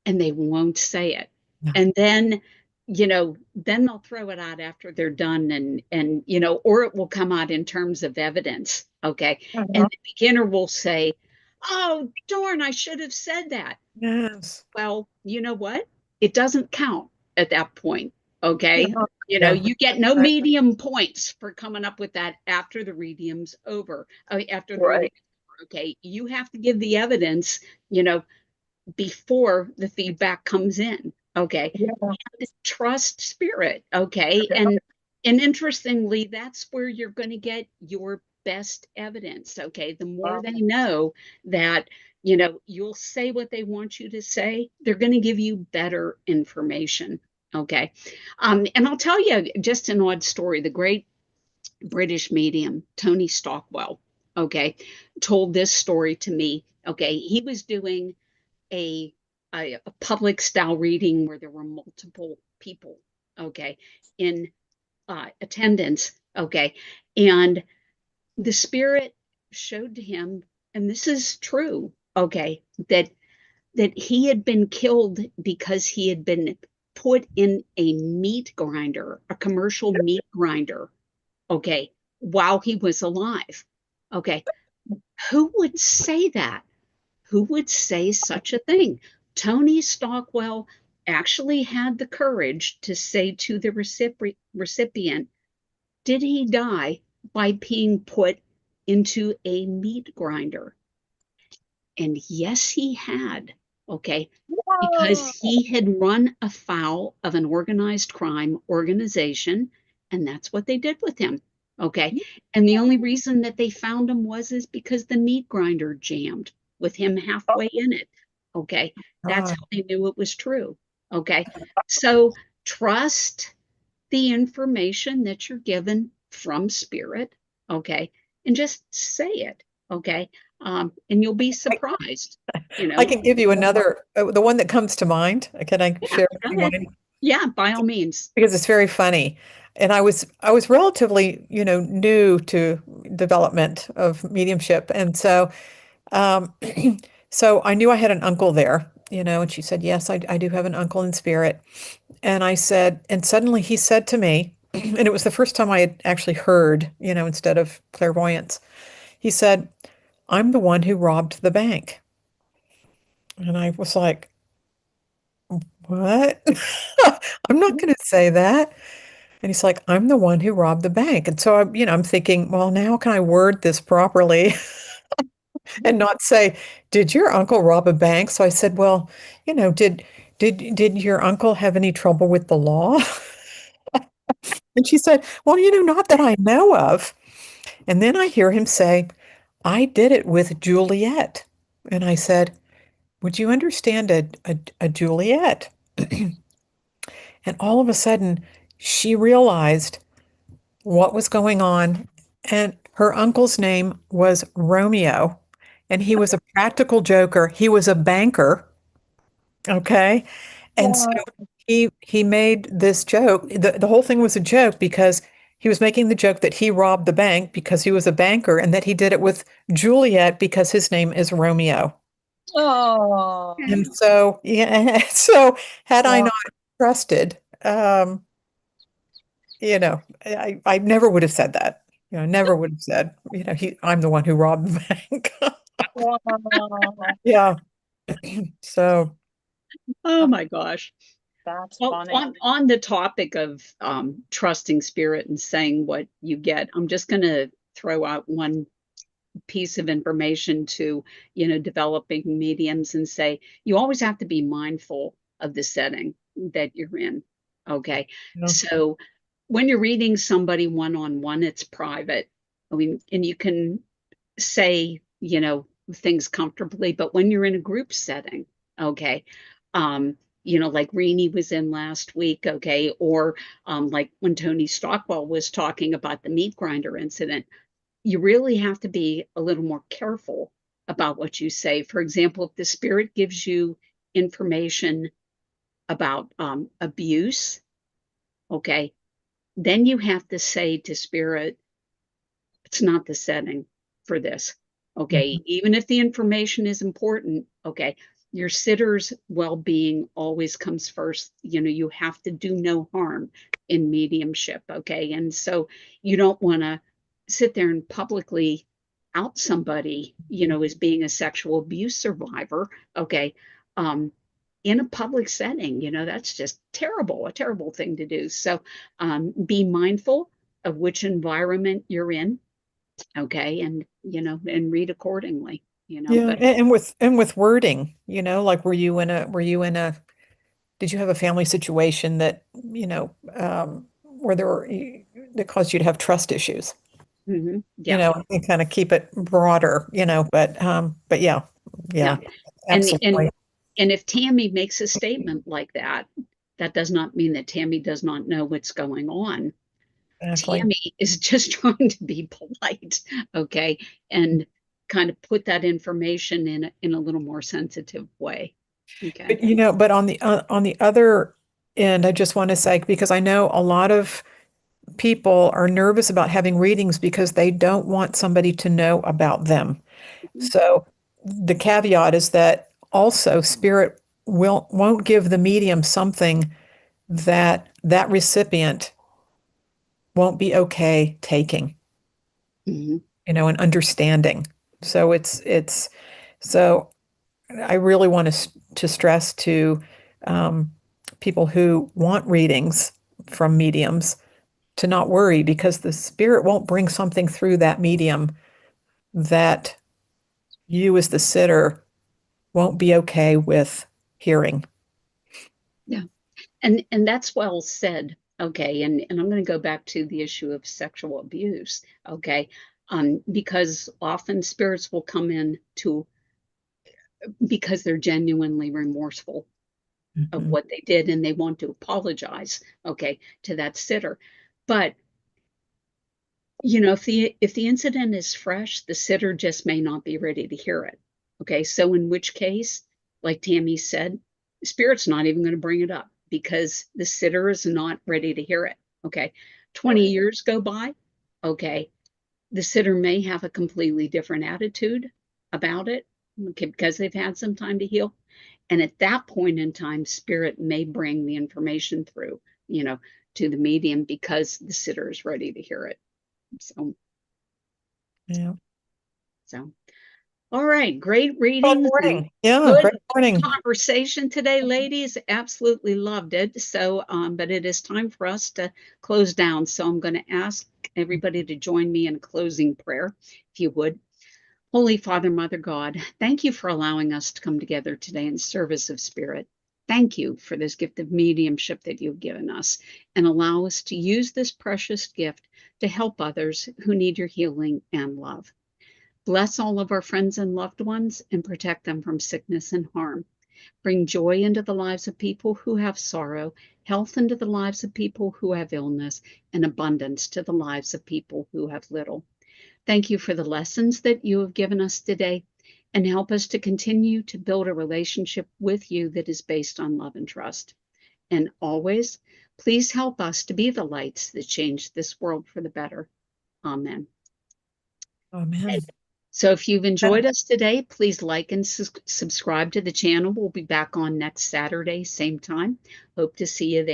S2: and they won't say it.
S3: Yeah.
S2: And then they'll throw it out after they're done and or it will come out in terms of evidence, okay? And
S1: Uh-huh.
S2: the beginner will say, "Oh, darn, I should have said that."
S3: Yes.
S2: Well, you know what? It doesn't count at that point,
S1: Yeah,
S2: okay?
S3: Yeah.
S2: You get no medium points for coming up with that after the reading's over. After the reading,
S1: right.
S2: okay? You have to give the evidence, before the feedback comes in. Okay.
S1: Yeah,
S2: Trust spirit. Okay.
S1: yeah,
S2: And interestingly, that's where you're going to get your best evidence. Okay. The more they know that, you'll say what they want you to say, they're going to give you better information. Okay. And I'll tell you just an odd story. The great British medium, Tony Stockwell, okay, told this story to me. Okay. He was doing a, a public style reading where there were multiple people, okay, in attendance, okay, and the spirit showed to him, and this is true, okay, that he had been killed because he had been put in a meat grinder, a commercial meat grinder, okay, while he was alive, okay. Who would say that? Who would say such a thing? Tony Stockwell actually had the courage to say to the recipient, did he die by being put into a meat grinder? And yes, he had. okay, because he had run afoul of an organized crime organization, and that's what they did with him. Okay. And the only reason that they found him is because the meat grinder jammed with him halfway in it. Okay. That's
S3: Ah,
S2: how they knew it was true. Okay. So trust the information that you're given from spirit. Okay. And just say it. Okay. And you'll be surprised, you
S3: I
S2: know.
S3: can give you another, the one that comes to mind. Can I
S2: Yeah,
S3: share
S2: go ahead.
S3: mine?
S2: Yeah, by all means.
S3: Because it's very funny. And I was relatively, new to development of mediumship. And so um so I knew I had an uncle there, and she said, "Yes, I do have an uncle in spirit." And I said, and suddenly he said to me, and it was the first time I had actually heard, instead of clairvoyance. He said, "I'm the one who robbed the bank." And I was like, "What?" I'm not going to say that. And he's like, "I'm the one who robbed the bank." And so I'm thinking, well, now how can I word this properly and not say, "Did your uncle rob a bank?" So I said, "Well, did your uncle have any trouble with the law?" And she said, "Well, not that I know of." And then I hear him say, "I did it with Juliet." And I said, "Would you understand a Juliet?" And all of a sudden, she realized what was going on. And her uncle's name was Romeo, and he was a practical joker. He was a banker. Okay. And so
S1: Wow.
S3: he made this joke. The whole thing was a joke because he was making the joke that he robbed the bank because he was a banker and that he did it with Juliet because his name is Romeo.
S1: Oh,
S3: And so, yeah, so had I
S1: wow.
S3: not trusted, I never would have said that. Never would have said, I'm the one who robbed the bank.
S1: Wow.
S3: Yeah. So,
S2: Oh my gosh.
S1: That's
S2: Well,
S1: funny.
S2: on the topic of trusting spirit and saying what you get, I'm just going to throw out one piece of information to, developing mediums and say you always have to be mindful of the setting that you're in. Okay.
S3: yeah.
S2: So when you're reading somebody one on one, it's private. I mean, and you can say, things comfortably, but when you're in a group setting, okay, like Rene was in last week, okay, or like when Tony Stockwell was talking about the meat grinder incident, you really have to be a little more careful about what you say. For example, if the spirit gives you information about abuse, okay, then you have to say to spirit, it's not the setting for this. Okay.
S3: Mhm.
S2: Even if the information is important, okay, your sitter's well being always comes first. You have to do no harm in mediumship. Okay. And so you don't want to sit there and publicly out somebody, as being a sexual abuse survivor. Okay. Um, in a public setting, that's just terrible, a terrible thing to do. So be mindful of which environment you're in. Okay, and and read accordingly,
S3: Yeah,
S2: but
S3: and with wording, like did you have a family situation that, where that caused you to have trust issues?
S2: yeah,
S3: And kind of keep it broader, but yeah,
S2: yeah.
S3: yeah,
S2: And
S3: absolutely.
S2: if Tammy makes a statement like that, that does not mean that Tammy does not know what's going on.
S3: Exactly.
S2: Tammy is just trying to be polite, okay, and kind of put that information in a little more sensitive way. Okay.
S3: But on the other end, I just want to say, because I know a lot of people are nervous about having readings because they don't want somebody to know about them.
S2: Mhm.
S3: So the caveat is that also spirit won't give the medium something that recipient won't be okay taking,
S2: Mhm.
S3: and understanding. So so I really want to stress to people who want readings from mediums to not worry, because the spirit won't bring something through that medium that you as the sitter won't be okay with hearing.
S2: Yeah. And that's well said. Okay. And I'm going to go back to the issue of sexual abuse. Okay. Because often spirits will come in because they're genuinely remorseful of what they did and they want to apologize, okay, to that sitter. But if the incident is fresh, the sitter just may not be ready to hear it. Okay, so in which case, like Tammy said, spirit's not even going to bring it up because the sitter is not ready to hear it. Okay, 20 years go by. Okay, the sitter may have a completely different attitude about it, okay, because they've had some time to heal. And at that point in time, spirit may bring the information through, to the medium because the sitter is ready to hear it.
S3: Yeah.
S2: So, all right, great
S3: Good
S2: readings and
S3: morning. Yeah,
S2: good
S3: great morning.
S2: conversation today, ladies. Absolutely loved it. So, but it is time for us to close down. So I'm going to ask everybody to join me in a closing prayer, if you would. Holy Father, Mother God, thank you for allowing us to come together today in service of spirit. Thank you for this gift of mediumship that you've given us, and allow us to use this precious gift to help others who need your healing and love. Bless all of our friends and loved ones and protect them from sickness and harm. Bring joy into the lives of people who have sorrow, health into the lives of people who have illness, and abundance to the lives of people who have little. Thank you for the lessons that you have given us today, and help us to continue to build a relationship with you that is based on love and trust. And always, please help us to be the lights that change this world for the better. Amen.
S3: Amen.
S2: So if you've enjoyed us today, please like and subscribe to the channel. We'll be back on next Saturday, same time. Hope to see you there.